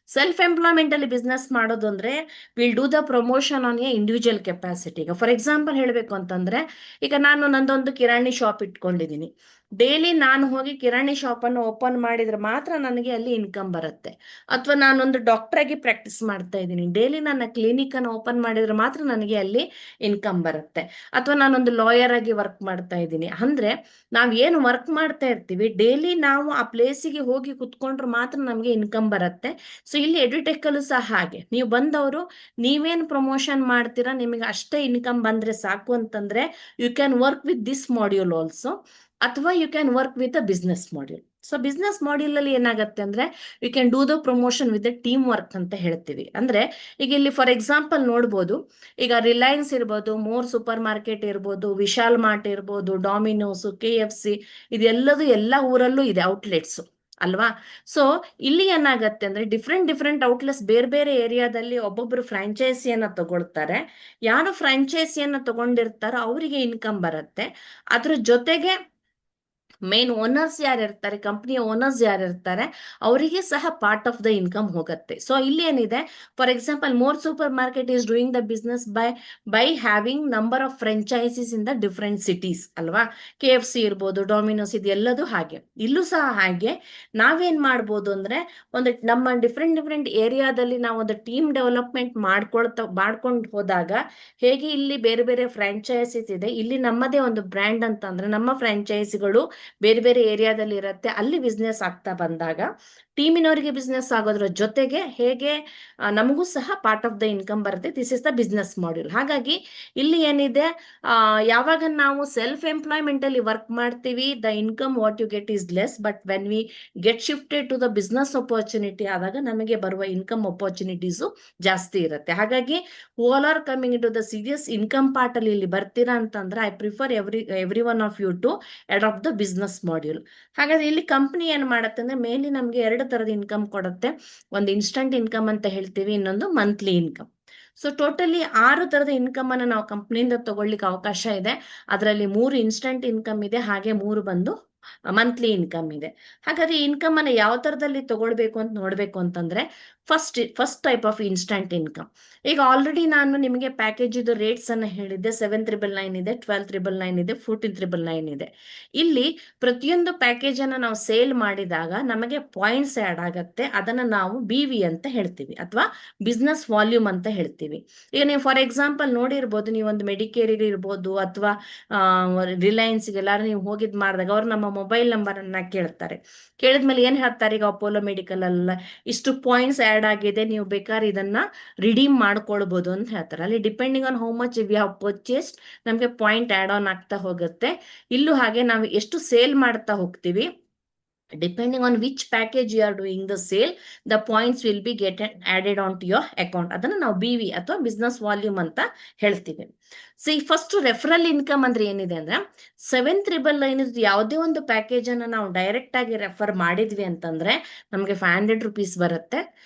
ಸೆಲ್ಫ್ ಎಂಪ್ಲಾಯ್ಮೆಂಟ್ ಅಲ್ಲಿ ಬಿಸ್ನೆಸ್ ಮಾಡೋದು ಅಂದ್ರೆ will do the promotion on A individual capacity. ಈಗ ಫಾರ್ ಎಕ್ಸಾಂಪಲ್ ಹೇಳ್ಬೇಕು ಅಂತಂದ್ರೆ, ಈಗ ನಾನು ನಂದೊಂದು ಕಿರಾಣಿ ಶಾಪ್ ಇಟ್ಕೊಂಡಿದ್ದೀನಿ. ಡೈಲಿ ನಾನು ಹೋಗಿ ಕಿರಾಣಿ ಶಾಪ್ ಅನ್ನು ಓಪನ್ ಮಾಡಿದ್ರೆ ಮಾತ್ರ ನನಗೆ ಅಲ್ಲಿ ಇನ್ಕಮ್ ಬರುತ್ತೆ. ಅಥವಾ ನಾನೊಂದು ಡಾಕ್ಟರ್ ಆಗಿ ಪ್ರಾಕ್ಟೀಸ್ ಮಾಡ್ತಾ ಇದ್ದೀನಿ, ಡೈಲಿ ನನ್ನ ಕ್ಲಿನಿಕ್ ಅನ್ನು ಓಪನ್ ಮಾಡಿದ್ರೆ ಮಾತ್ರ ನನಗೆ ಅಲ್ಲಿ ಇನ್ಕಮ್ ಬರುತ್ತೆ. ಅಥವಾ ನಾನೊಂದು ಲಾಯರ್ ಆಗಿ ವರ್ಕ್ ಮಾಡ್ತಾ ಇದ್ದೀನಿ ಅಂದ್ರೆ ನಾವ್ ಏನು ವರ್ಕ್ ಮಾಡ್ತಾ ಇರ್ತೀವಿ ಡೈಲಿ ನಾವು ಆ ಪ್ಲೇಸಿಗೆ ಹೋಗಿ ಕುತ್ಕೊಂಡ್ರೆ ಮಾತ್ರ ನಮಗೆ ಇನ್ಕಮ್ ಬರುತ್ತೆ. ಸೊ ಇಲ್ಲಿ ಎಡ್ಯುಟೆಕ್ ಅಲ್ಲೂ ಸಹ ಹಾಗೆ, ನೀವು ಬಂದವರು ನೀವೇನು ಪ್ರಮೋಷನ್ ಮಾಡ್ತೀರಾ ನಿಮಗೆ ಅಷ್ಟೇ ಇನ್ಕಮ್ ಬಂದ್ರೆ ಸಾಕು ಅಂತಂದ್ರೆ you can work with this module also, ಅಥವಾ you can work with a business module. So business module ಅಲ್ಲಿ ಏನಾಗುತ್ತೆ ಅಂದ್ರೆ you can do the promotion with team work ಅಂತ ಹೇಳ್ತೀವಿ. ಅಂದ್ರೆ ಈಗ ಇಲ್ಲಿ ಫಾರ್ ಎಕ್ಸಾಂಪಲ್ ನೋಡ್ಬೋದು, ಈಗ ರಿಲಯನ್ಸ್ ಇರ್ಬೋದು, ಮೋರ್ ಸೂಪರ್ ಮಾರ್ಕೆಟ್ ಇರ್ಬೋದು, ವಿಶಾಲ್ ಮಾರ್ಟ್ ಇರ್ಬೋದು, ಡಾಮಿನೋಸ್, KFC, ಇದೆಲ್ಲದು ಎಲ್ಲ ಊರಲ್ಲೂ ಇದೆ ಔಟ್ಲೆಟ್ಸ್ ಅಲ್ವಾ. ಸೊ ಇಲ್ಲಿ ಏನಾಗತ್ತೆ ಅಂದ್ರೆ ಡಿಫ್ರೆಂಟ್ ಔಟ್ಲೆಟ್ಸ್ ಬೇರೆ ಬೇರೆ ಏರಿಯಾದಲ್ಲಿ ಒಬ್ಬೊಬ್ರು ಫ್ರಾಂಚೈಸಿಯನ್ನ ತಗೊಳ್ತಾರೆ. ಯಾರು ಫ್ರಾಂಚೈಸಿಯನ್ನ ತಗೊಂಡಿರ್ತಾರೋ ಅವರಿಗೆ ಇನ್ಕಮ್ ಬರುತ್ತೆ. ಅದ್ರ ಜೊತೆಗೆ ಮೇನ್ ಓನರ್ಸ್ ಯಾರಿರ್ತಾರೆ, ಕಂಪ್ನಿಯ ಓನರ್ಸ್ ಯಾರಿರ್ತಾರೆ, ಅವರಿಗೆ ಸಹ ಪಾರ್ಟ್ ಆಫ್ ದ ಇನ್ಕಮ್ ಹೋಗುತ್ತೆ. ಸೊ ಇಲ್ಲಿ ಏನಿದೆ, for example more super market is doing the business by having number of franchises in the different cities ಅಲ್ವಾ. KFC ಇರ್ಬೋದು, ಡಾಮಿನೋಸ್, ಇದೆಲ್ಲದು ಹಾಗೆ. ಇಲ್ಲೂ ಸಹ ಹಾಗೆ ನಾವೇನ್ ಮಾಡ್ಬೋದು ಅಂದ್ರೆ ಒಂದು ನಮ್ಮ ಡಿಫ್ರೆಂಟ್ ಏರಿಯಾದಲ್ಲಿ ನಾವು ಒಂದು ಟೀಮ್ ಡೆವಲಪ್ಮೆಂಟ್ ಮಾಡ್ಕೊಂಡು ಹೋದಾಗ, ಹೇಗೆ ಇಲ್ಲಿ ಬೇರೆ ಬೇರೆ ಫ್ರಾಂಚೈಸೀಸ್ ಇದೆ, ಇಲ್ಲಿ ನಮ್ಮದೇ ಒಂದು ಬ್ರ್ಯಾಂಡ್ ಅಂತ ಅಂದ್ರೆ ನಮ್ಮ ಫ್ರಾಂಚೈಸಿಗಳು ಬೇರೆ ಬೇರೆ ಏರಿಯಾದಲ್ಲಿ ಇರುತ್ತೆ, ಅಲ್ಲಿ ಬಿಸ್ನೆಸ್ ಆಗ್ತಾ ಬಂದಾಗ ಟೀಮಿನವರಿಗೆ ಬಿಸ್ನೆಸ್ ಆಗೋದ್ರ ಜೊತೆಗೆ ಹೇಗೆ ನಮಗೂ ಸಹ ಪಾರ್ಟ್ ಆಫ್ ದ ಇನ್ಕಮ್ ಬರುತ್ತೆ. This is the business module. ಹಾಗಾಗಿ ಇಲ್ಲಿ ಏನಿದೆ, ಯಾವಾಗ ನಾವು ಸೆಲ್ಫ್ ಎಂಪ್ಲಾಯ್ಮೆಂಟ್ ಅಲ್ಲಿ ವರ್ಕ್ ಮಾಡ್ತೀವಿ the income what you get is less, but when we get shifted to the business opportunity ಆದಾಗ ನಮಗೆ ಬರುವ ಇನ್ಕಮ್ ಅಪರ್ಚುನಿಟೀಸು ಜಾಸ್ತಿ ಇರುತ್ತೆ. ಹಾಗಾಗಿ all are coming in to the serious income part ಅಲ್ಲಿ ಇಲ್ಲಿ ಬರ್ತೀರಾ ಅಂತಂದ್ರೆ I prefer every one of you to adapt the business module. ಹಾಗಾದ್ರೆ ಇಲ್ಲಿ ಕಂಪ್ನಿ ಏನ್ ಮಾಡುತ್ತೆ ಅಂದ್ರೆ ಮೇನ್ಲಿ ನಮ್ಗೆ 2 ತರದ ಇನ್ಕಮ್ ಕೊಡುತ್ತೆ. ಒಂದು ಇನ್ಸ್ಟಂಟ್ ಇನ್ಕಮ್ ಅಂತ ಹೇಳ್ತೀವಿ, ಇನ್ನೊಂದು ಮಂತ್ಲಿ ಇನ್ಕಮ್. ಸೊ ಟೋಟಲಿ 6 ತರದ ಇನ್ಕಮ್ ಅನ್ನ ನಾವು ಕಂಪ್ನಿಯಿಂದ ತಗೊಳ್ಳಿಕ್ಕೆ ಅವಕಾಶ ಇದೆ. ಅದರಲ್ಲಿ 3 ಇನ್ಸ್ಟಂಟ್ ಇನ್ಕಮ್ ಇದೆ, ಹಾಗೆ 3 ಬಂದು ಮಂತ್ಲಿ ಇನ್ಕಮ್ ಇದೆ. ಹಾಗಾದ್ರೆ ಈ ಇನ್ಕಮ್ ಅನ್ನ ಯಾವ ತರದಲ್ಲಿ ತಗೊಳ್ಬೇಕು ಅಂತ ನೋಡ್ಬೇಕು ಅಂತಂದ್ರೆ first type of instant income. ಈಗ ಆಲ್ರೆಡಿ ನಾನು ನಿಮಗೆ ಪ್ಯಾಕೇಜ್ ಇದು ರೇಟ್ಸ್ ಅನ್ನ ಹೇಳಿದ್ದೆ. 7,999 ಇದೆ, 12,999 ಇದೆ, 14,999 ಇದೆ. ಇಲ್ಲಿ ಪ್ರತಿಯೊಂದು ಪ್ಯಾಕೇಜ್ ಅನ್ನ ನಾವು ಸೇಲ್ ಮಾಡಿದಾಗ ನಮಗೆ ಪಾಯಿಂಟ್ಸ್ ಆಡ್ ಆಗತ್ತೆ. ಅದನ್ನ ನಾವು BV ಅಂತ ಹೇಳ್ತೀವಿ, ಅಥವಾ ಬಿಸ್ನೆಸ್ ವಾಲ್ಯೂಮ್ ಅಂತ ಹೇಳ್ತೀವಿ. ಈಗ ನೀವು ಫಾರ್ ಎಕ್ಸಾಂಪಲ್ ನೋಡಿರ್ಬೋದು, ನೀವು ಒಂದು ಮೆಡಿಕೇರ್ ಇರ್ಬೋದು ಅಥವಾ ರಿಲಯನ್ಸ್ಗೆ ಎಲ್ಲಾರು ನೀವು ಹೋಗಿದ್ ಮಾಡಿದಾಗ ಅವ್ರು ನಮ್ಮ ಮೊಬೈಲ್ ನಂಬರ್ ಅನ್ನ ಕೇಳ್ತಾರೆ. ಕೇಳಿದ್ಮೇಲೆ ಏನ್ ಹೇಳ್ತಾರೆ, ಈಗ ಅಪೋಲೋ ಮೆಡಿಕಲ್ ಅಲ್ಲ ಇಷ್ಟು ಪಾಯಿಂಟ್ಸ್ ಆಡ್ ಆಗಿದೆ, ನೀವು ಬೇಕಾದ್ರೆ ಇದನ್ನ ರಿಡೀಮ್ ಮಾಡ್ಕೊಳ್ಬಹುದು ಅಂತ ಹೇಳ್ತಾರೆ. ಅಲ್ಲಿ depending on how much we have purchased ನಮಗೆ ಪಾಯಿಂಟ್ ಆಡ್ ಆನ್ ಆಗ್ತಾ ಹೋಗುತ್ತೆ. ಇಲ್ಲೂ ಹಾಗೆ ನಾವು ಎಷ್ಟು ಸೇಲ್ ಮಾಡ್ತಾ ಹೋಗ್ತೀವಿ, depending on which package you are doing the sale, the points will be get added on to your account. ಅದನ್ನ ನಾವು BV ಅಥವಾ ಬಿಸ್ನೆಸ್ ವಾಲ್ಯೂಮ್ ಅಂತ ಹೇಳ್ತೀವಿ. ಸೊ ಈ ಫಸ್ಟ್ ರೆಫರಲ್ ಇನ್ಕಮ್ ಅಂದ್ರೆ ಏನಿದೆ ಅಂದ್ರೆ 7,999 ಯಾವುದೇ ಒಂದು ಪ್ಯಾಕೇಜ್ ಅನ್ನ ನಾವು ಡೈರೆಕ್ಟ್ ಆಗಿ ರೆಫರ್ ಮಾಡಿದ್ವಿ ಅಂತಂದ್ರೆ ನಮಗೆ 500 rupees ಬರುತ್ತೆ.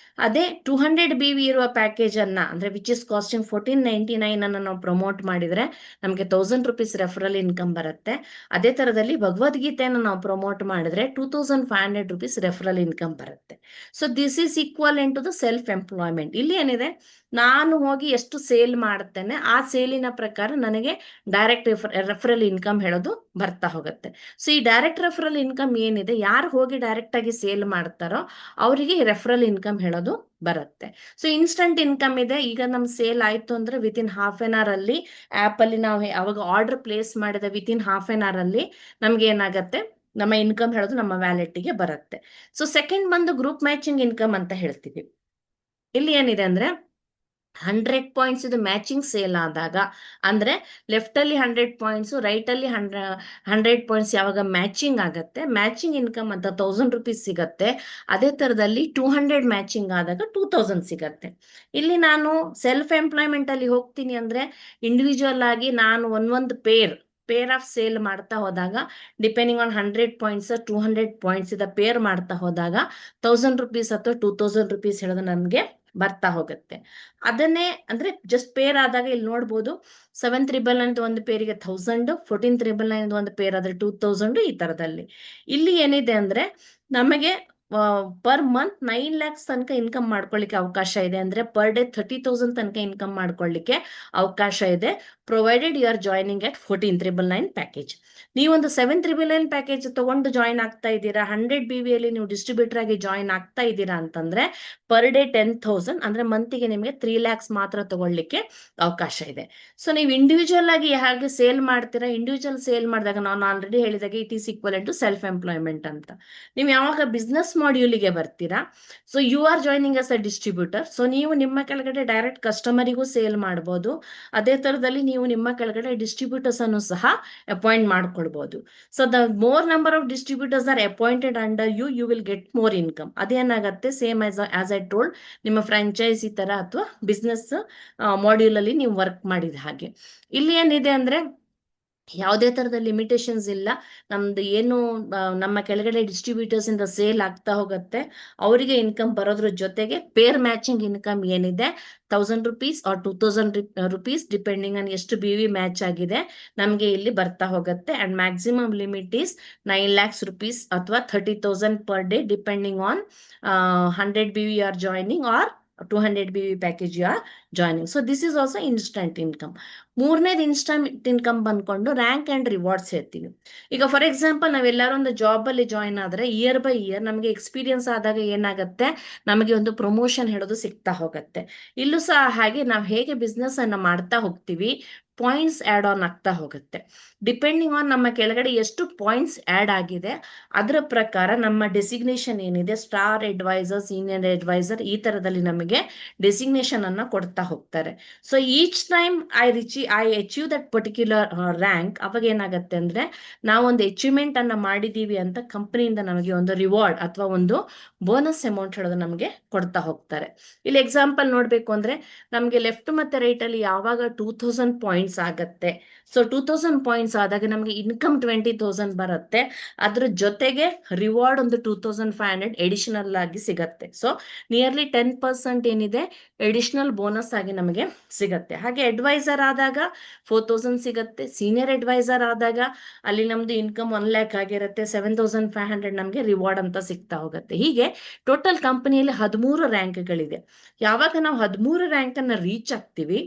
ಅದೇ 200 BV ಇರುವ ಪ್ಯಾಕೇಜ್ ಅನ್ನ ಅಂದ್ರೆ ವಿಚ್ ಇಸ್ ಕಾಸ್ಟಿಂಗ್ 1499 ಅನ್ನ ನಾವು ಪ್ರಮೋಟ್ ಮಾಡಿದ್ರೆ ನಮಗೆ 1000 rupees ರೆಫರಲ್ ಇನ್ಕಮ್ ಬರುತ್ತೆ. ಅದೇ ತರದಲ್ಲಿ ಭಗವದ್ಗೀತೆಯನ್ನು ನಾವು ಪ್ರಮೋಟ್ ಮಾಡಿದ್ರೆ 2,500 rupees ರೆಫರಲ್ ಇನ್ಕಮ್ ಬರುತ್ತೆ. So this is equal to the self employment. ಇಲ್ಲಿ ಏನಿದೆ, ನಾನು ಹೋಗಿ ಎಷ್ಟು ಸೇಲ್ ಮಾಡ್ತೇನೆ ಆ ಸೇಲಿನ ಪ್ರಕಾರ ನನಗೆ ಡೈರೆಕ್ಟ್ ರೆಫರಲ್ ಇನ್ಕಮ್ ಹೇಳೋದು ಬರ್ತಾ ಹೋಗುತ್ತೆ. ಸೊ ಈ ಡೈರೆಕ್ಟ್ ರೆಫರಲ್ ಇನ್ಕಮ್ ಏನಿದೆ, ಯಾರು ಹೋಗಿ ಡೈರೆಕ್ಟ್ ಆಗಿ ಸೇಲ್ ಮಾಡ್ತಾರೋ ಅವರಿಗೆ ರೆಫರಲ್ ಇನ್ಕಮ್ ಹೇಳೋದು ಬರುತ್ತೆ. ಸೊ ಇನ್ಸ್ಟಂಟ್ ಇನ್ಕಮ್ ಇದೆ. ಈಗ ನಮ್ ಸೇಲ್ ಆಯ್ತು ಅಂದ್ರೆ ವಿತಿನ್ ಹಾಫ್ ಎನ್ ಅವರ್ ಅಲ್ಲಿ ಆಪ್ ಅಲ್ಲಿ ನಾವು ಅವಾಗ ಆರ್ಡರ್ ಪ್ಲೇಸ್ ಮಾಡಿದ ವಿತಿನ್ ಹಾಫ್ ಎನ್ ಅವರ್ ಅಲ್ಲಿ ನಮ್ಗೆ ಏನಾಗತ್ತೆ, ನಮ್ಮ ಇನ್ಕಮ್ ಹೇಳೋದು ನಮ್ಮ ವ್ಯಾಲೆಟ್ಗೆ ಬರುತ್ತೆ. ಸೊ ಸೆಕೆಂಡ್ ಬಂದು ಗ್ರೂಪ್ ಮ್ಯಾಚಿಂಗ್ ಇನ್ಕಮ್ ಅಂತ ಹೇಳ್ತೀವಿ. ಇಲ್ಲಿ ಏನಿದೆ ಅಂದ್ರೆ 100 ಪಾಯಿಂಟ್ಸ್ ಇದು ಮ್ಯಾಚಿಂಗ್ ಸೇಲ್ ಆದಾಗ, ಅಂದ್ರೆ ಲೆಫ್ಟ್ ಅಲ್ಲಿ 100 ಪಾಯಿಂಟ್ಸ್, ರೈಟ್ ಅಲ್ಲಿ 100 ಪಾಯಿಂಟ್ಸ್ ಯಾವಾಗ ಮ್ಯಾಚಿಂಗ್ ಆಗತ್ತೆ, ಮ್ಯಾಚಿಂಗ್ ಇನ್ಕಮ್ ಅಂತ 1000 rupees ಸಿಗತ್ತೆ. ಅದೇ ತರದಲ್ಲಿ 200 ಮ್ಯಾಚಿಂಗ್ ಆದಾಗ 2000 ಸಿಗತ್ತೆ. ಇಲ್ಲಿ ನಾನು ಸೆಲ್ಫ್ ಎಂಪ್ಲಾಯ್ಮೆಂಟ್ ಅಲ್ಲಿ ಹೋಗ್ತೀನಿ ಅಂದ್ರೆ ಇಂಡಿವಿಜುವಲ್ ಆಗಿ ನಾನು ಒಂದೊಂದು ಪೇರ್ ಆಫ್ ಸೇಲ್ ಮಾಡ್ತಾ ಹೋದಾಗ ಡಿಪೆಂಡಿಂಗ್ ಆನ್ 100 ಪಾಯಿಂಟ್ಸ್ 200 ಪಾಯಿಂಟ್ಸ್ ಇದ ಪೇರ್ ಮಾಡ್ತಾ ಹೋದಾಗ 1000 rupees ಅಥವಾ 2000 rupees ಹೇಳೋದು ನಮ್ಗೆ ಬರ್ತಾ ಹೋಗುತ್ತೆ. ಅದನ್ನೇ ಅಂದ್ರೆ ಜಸ್ಟ್ ಪೇರ್ ಆದಾಗ ಇಲ್ಲಿ ನೋಡ್ಬೋದು 7,999 ಒಂದು ಪೇರಿಗೆ 1000, 14,999 ಒಂದು ಪೇರ್ ಆದ್ರೆ 2000, ಈ ತರದಲ್ಲಿ. ಇಲ್ಲಿ ಏನಿದೆ ಅಂದ್ರೆ ನಮಗೆ ಪರ್ ಮಂತ್ 9 lakhs ತನಕ ಇನ್ಕಮ್ ಮಾಡ್ಕೊಳ್ಳಿಕ್ಕೆ ಅವಕಾಶ ಇದೆ. ಅಂದ್ರೆ ಪರ್ ಡೇ 30,000 ತನಕ ಇನ್ಕಮ್ ಮಾಡ್ಕೊಳ್ಳಿಕ್ಕೆ ಅವಕಾಶ ಇದೆ, provided you are joining at 14,999 package. ನೀವೊಂದು 7,999 ಪ್ಯಾಕೇಜ್ ತಗೊಂಡು ಜಾಯ್ನ್ ಆಗ್ತಾ ಇದ್ದೀರಾ, 100 BVಯಲ್ಲಿ ನೀವು ಡಿಸ್ಟ್ರಿಬ್ಯೂಟರ್ ಆಗಿ ಜಾಯ್ನ್ ಆಗ್ತಾ ಇದ್ದೀರಾ ಅಂತಂದ್ರೆ ಪರ್ ಡೇ 10,000 ಅಂದ್ರೆ ಮಂತಿಗೆ ನಿಮಗೆ 3 lakhs ಮಾತ್ರ ತಗೊಳ್ಳಿಕ್ಕೆ ಅವಕಾಶ ಇದೆ. ಸೊ ನೀವು ಇಂಡಿವಿಜುವಲ್ ಆಗಿ ಹೇಗೆ ಸೇಲ್ ಮಾಡ್ತೀರಾ, ಇಂಡಿವಿಜುವಲ್ ಸೇಲ್ ಮಾಡಿದಾಗ ನಾನು ಆಲ್ರೆಡಿ ಹೇಳಿದಾಗ it is equal to self employment ಅಂತ. ನೀವು ಯಾವಾಗ ಬಿಸ್ನೆಸ್ ಮಾಡ್ಯೂಲಿಗೆ ಬರ್ತೀರಾ, so you are joining as a distributor. So ನೀವು ನಿಮ್ಮ ಕೆಳಗಡೆ ಡೈರೆಕ್ಟ್ ಕಸ್ಟಮರಿಗೂ ಸೇಲ್ ಮಾಡ್ಬೋದು. ಅದೇ ತರದಲ್ಲಿ ನೀವು ನಿಮ್ಮ ಕೆಳಗಡೆ ಡಿಸ್ಟ್ರಿಬ್ಯೂಟರ್ಸ್ ಅನ್ನು ಸಹ ಅಪಾಯಿಂಟ್ ಮಾಡ್ಕೊಳ್ಬಹುದು. So the more number of distributors are appointed under you, you will get more income. ಅದೇನಾಗುತ್ತೆ, ಸೇಮ್ ಆಸ್ ಐ ಟೋಲ್ಡ್, ನಿಮ್ಮ ಫ್ರಾಂಚೈಸಿ ತರ ಅಥವಾ ಬಿಸ್ನೆಸ್ ಮಾಡ್ಯೂಲ್ ಅಲ್ಲಿ ನೀವು ವರ್ಕ್ ಮಾಡಿದ ಹಾಗೆ. ಇಲ್ಲಿ ಏನಿದೆ ಅಂದ್ರೆ ಯಾವುದೇ ತರದ ಲಿಮಿಟೇಷನ್ಸ್ ಇಲ್ಲ. ನಮ್ದು ಏನು ನಮ್ಮ ಕೆಳಗಡೆ ಡಿಸ್ಟ್ರಿಬ್ಯೂಟರ್ಸ್ ಇಂದ ಸೇಲ್ ಆಗ್ತಾ ಹೋಗುತ್ತೆ, ಅವರಿಗೆ ಇನ್ಕಮ್ ಬರೋದ್ರ ಜೊತೆಗೆ ಪೇರ್ ಮ್ಯಾಚಿಂಗ್ ಇನ್ಕಮ್ ಏನಿದೆ 1,000 rupees or 2,000 rupees depending on ಎಷ್ಟು BV ಮ್ಯಾಚ್ ಆಗಿದೆ ನಮಗೆ ಇಲ್ಲಿ ಬರ್ತಾ ಹೋಗುತ್ತೆ. And maximum limit is 9 lakhs rupees ಅಥವಾ 30,000 per day depending on 100 BV you are joining or 200 BV package you are joining. So this is also instant income. ಮೂರನೇದು ಇನ್ಸ್ಟಂಟ್ ಇನ್ಕಮ್ ಬಂದ್ಕೊಂಡು ರ್ಯಾಂಕ್ ಅಂಡ್ ರಿವಾರ್ಡ್ಸ್ ಹೇಳ್ತೀವಿ. ಈಗ ಫಾರ್ ಎಕ್ಸಾಂಪಲ್ ನಾವೆಲ್ಲರೂ ಒಂದು ಜಾಬ್ ಅಲ್ಲಿ ಜಾಯ್ನ್ ಆದ್ರೆ ಇಯರ್ ಬೈ ಇಯರ್ ನಮಗೆ ಎಕ್ಸ್ಪೀರಿಯನ್ಸ್ ಆದಾಗ ಏನಾಗುತ್ತೆ, ನಮಗೆ ಒಂದು ಪ್ರಮೋಷನ್ ಹೇಳೋದು ಸಿಗ್ತಾ ಹೋಗುತ್ತೆ. ಇಲ್ಲೂ ಸಹ ಹಾಗೆ ನಾವು ಹೇಗೆ ಬಿಸ್ನೆಸ್ ಅನ್ನ ಮಾಡ್ತಾ ಹೋಗ್ತೀವಿ, ಪಾಯಿಂಟ್ಸ್ ಆಡ್ ಆನ್ ಆಗ್ತಾ ಹೋಗುತ್ತೆ. ಡಿಪೆಂಡಿಂಗ್ ಆನ್ ನಮ್ಮ ಕೆಳಗಡೆ ಎಷ್ಟು ಪಾಯಿಂಟ್ಸ್ ಆಡ್ ಆಗಿದೆ ಅದರ ಪ್ರಕಾರ ನಮ್ಮ ಡೆಸಿಗ್ನೇಷನ್ ಏನಿದೆ, ಸ್ಟಾರ್ ಅಡ್ವೈಸರ್, ಸೀನಿಯರ್ ಅಡ್ವೈಸರ್, ಈ ತರದಲ್ಲಿ ನಮಗೆ ಡೆಸಿಗ್ನೇಷನ್ ಅನ್ನ ಕೊಡ್ತಾ ಹೋಗ್ತಾರೆ. So each time I achieve that particular rank, ಅವಾಗ ಏನಾಗುತ್ತೆ ಅಂದ್ರೆ ನಾವೊಂದು ಅಚೀವ್ಮೆಂಟ್ ಅನ್ನ ಮಾಡಿದೀವಿ ಅಂತ ಕಂಪನಿಯಿಂದ ನಮಗೆ ಒಂದು ರಿವಾರ್ಡ್ ಅಥವಾ ಒಂದು ಬೋನಸ್ ಅಮೌಂಟ್ ಹೇಳೋದು ನಮಗೆ ಕೊಡ್ತಾ ಹೋಗ್ತಾರೆ. ಇಲ್ಲಿ ಎಕ್ಸಾಂಪಲ್ ನೋಡ್ಬೇಕು ಅಂದ್ರೆ ನಮಗೆ ಲೆಫ್ಟ್ ಮತ್ತೆ ರೈಟ್ ಅಲ್ಲಿ ಯಾವಾಗ 2,000 ಪಾಯಿಂಟ್ಸ್ ಆಗತ್ತೆ, ಸೊ 2,000 ಪಾಯಿಂಟ್ಸ್ ಆದಾಗ ನಮಗೆ ಇನ್ಕಮ್ 20,000 ಬರುತ್ತೆ. ಅದ್ರ ಜೊತೆಗೆ ರಿವಾರ್ಡ್ ಒಂದು 2,500 ಎಡಿಷನಲ್ ಆಗಿ ಸಿಗತ್ತೆ. ಸೊ ನಿಯರ್ಲಿ 10% ಏನಿದೆ ಎಡಿಷನಲ್ ಬೋನಸ್ ಆಗಿ ನಮಗೆ ಸಿಗತ್ತೆ. ಹಾಗೆ ಅಡ್ವೈಸರ್ ಆದಾಗ 4,000 ಸಿಗತ್ತೆ. ಸೀನಿಯರ್ ಅಡ್ವೈಸರ್ ಆದಾಗ ಅಲ್ಲಿ ನಮ್ದು ಇನ್ಕಮ್ 1 lakh ಆಗಿರುತ್ತೆ, 7,500 ನಮಗೆ ರಿವಾರ್ಡ್ ಅಂತ ಸಿಗ್ತಾ ಹೋಗುತ್ತೆ. ಹೀಗೆ ಟೋಟಲ್ ಕಂಪನಿಯಲ್ಲಿ 13 ರ್ಯಾಂಕ್ಗಳಿದೆ. ಯಾವಾಗ ನಾವು 13 ರ್ಯಾಂಕ್ ಅನ್ನ ರೀಚ್ ಆಗ್ತೀವಿ,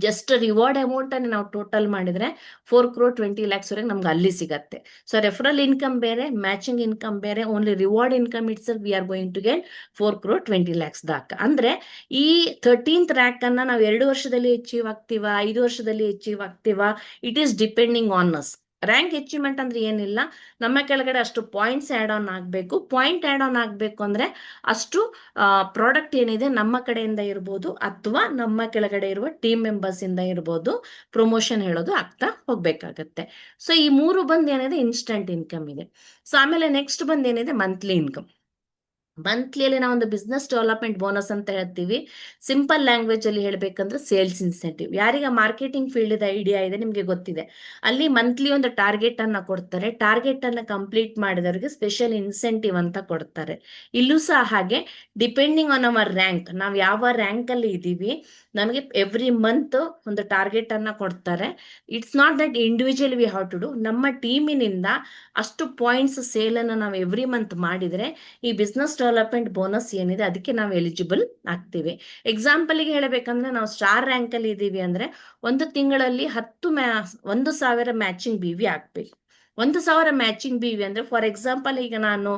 ಜಸ್ಟ್ ರಿವಾರ್ಡ್ ಅಮೌಂಟ್ ಅನ್ನು ನಾವು ಟೋಟಲ್ ಮಾಡಿದ್ರೆ 4,20 lakhs ವರೆಗೆ ನಮ್ಗೆ ಅಲ್ಲಿ ಸಿಗತ್ತೆ. ಸೊ ರೆಫರಲ್ ಇನ್ಕಮ್ ಬೇರೆ, ಮ್ಯಾಚಿಂಗ್ ಇನ್ಕಮ್ ಬೇರೆ, only reward income itself we are going to get 4,20 lakhs ದಾಕ. ಅಂದ್ರೆ ಈ 13th ರ್ಯಾಂಕ್ ಅನ್ನ ನಾವು 2 ವರ್ಷದಲ್ಲಿ ಅಚೀವ್ ಆಗ್ತೀವಾ, 5 ವರ್ಷದಲ್ಲಿ ಅಚೀವ್ ಆಗ್ತೀವಾ, it is depending on us. Rank achievement ಅಂದ್ರೆ ಏನಿಲ್ಲ, ನಮ್ಮ ಕೆಳಗಡೆ ಅಷ್ಟು ಪಾಯಿಂಟ್ಸ್ ಆಡ್ ಆನ್ ಆಗಬೇಕು. ಪಾಯಿಂಟ್ ಆಡ್ ಆನ್ ಆಗಬೇಕು ಅಂದ್ರೆ ಅಷ್ಟು ಪ್ರಾಡಕ್ಟ್ ಏನಿದೆ ನಮ್ಮ ಕಡೆಯಿಂದ ಇರ್ಬೋದು ಅಥವಾ ನಮ್ಮ ಕೆಳಗಡೆ ಇರುವ ಟೀಮ್ ಮೆಂಬರ್ಸ್ ಇಂದ ಇರ್ಬೋದು, ಪ್ರಮೋಷನ್ ಹೇಳೋದು ಆಗ್ತಾ ಹೋಗ್ಬೇಕಾಗತ್ತೆ. ಸೊ ಈ ಮೂರು ಬಂದ್ ಏನಿದೆ ಇನ್ಸ್ಟಂಟ್ ಇನ್ಕಮ್ ಇದೆ. ಸೊ ಆಮೇಲೆ ನೆಕ್ಸ್ಟ್ ಬಂದ್ ಏನಿದೆ ಮಂತ್ಲಿ ಇನ್ಕಮ್. ಮಂತ್ಲಿಯಲ್ಲಿ ನಾವು ಒಂದು ಬಿಸ್ನೆಸ್ ಡೆವಲಪ್ಮೆಂಟ್ ಬೋನಸ್ ಅಂತ ಹೇಳ್ತೀವಿ. ಸಿಂಪಲ್ ಲ್ಯಾಂಗ್ವೇಜ್ ಅಲ್ಲಿ ಹೇಳ್ಬೇಕಂದ್ರೆ ಸೇಲ್ಸ್ ಇನ್ಸೆಂಟಿವ್. ಯಾರಿಗೆ ಮಾರ್ಕೆಟಿಂಗ್ ಫೀಲ್ಡ್ ಐಡಿಯಾ ಇದೆ ನಿಮ್ಗೆ ಗೊತ್ತಿದೆ, ಅಲ್ಲಿ ಮಂತ್ಲಿ ಒಂದು ಟಾರ್ಗೆಟ್ ಅನ್ನ ಕೊಡ್ತಾರೆ. ಟಾರ್ಗೆಟ್ ಅನ್ನ ಕಂಪ್ಲೀಟ್ ಮಾಡಿದವರಿಗೆ ಸ್ಪೆಷಲ್ ಇನ್ಸೆಂಟಿವ್ ಅಂತ ಕೊಡ್ತಾರೆ. ಇಲ್ಲೂ ಸಹ ಹಾಗೆ ಡಿಪೆಂಡಿಂಗ್ ಆನ್ ಅವರ್ ರ್ಯಾಂಕ್, ನಾವು ಯಾವ ರ್ಯಾಂಕ್ ಅಲ್ಲಿ ಇದ್ದೀವಿ ನಮಗೆ ಎವ್ರಿ ಮಂತ್ ಒಂದು ಟಾರ್ಗೆಟ್ ಅನ್ನ ಕೊಡ್ತಾರೆ. It's not that individual we have to do, ನಮ್ಮ ಟೀಮಿನಿಂದ ಅಷ್ಟು ಪಾಯಿಂಟ್ಸ್ ಸೇಲ್ ಅನ್ನು ನಾವು ಎವ್ರಿ ಮಂತ್ ಮಾಡಿದ್ರೆ ಈ ಬಿಸ್ನೆಸ್ ಡೆವಲಪ್ಮೆಂಟ್ ಬೋನಸ್ ಏನಿದೆ ಅದಕ್ಕೆ ನಾವು ಎಲಿಜಿಬಲ್ ಆಗ್ತೀವಿ. ಎಕ್ಸಾಂಪಲ್ಗೆ ಹೇಳಬೇಕಂದ್ರೆ ನಾವು ಸ್ಟಾರ್ ರ್ಯಾಂಕ್ ಅಲ್ಲಿ ಇದ್ದೀವಿ ಅಂದ್ರೆ ಒಂದು ತಿಂಗಳಲ್ಲಿ 1,000 ಮ್ಯಾಚಿಂಗ್ BV ಆಗ್ಬೇಕು. 1,000 ಮ್ಯಾಚಿಂಗ್ BV ಅಂದ್ರೆ ಫಾರ್ ಎಕ್ಸಾಂಪಲ್ ಈಗ ನಾನು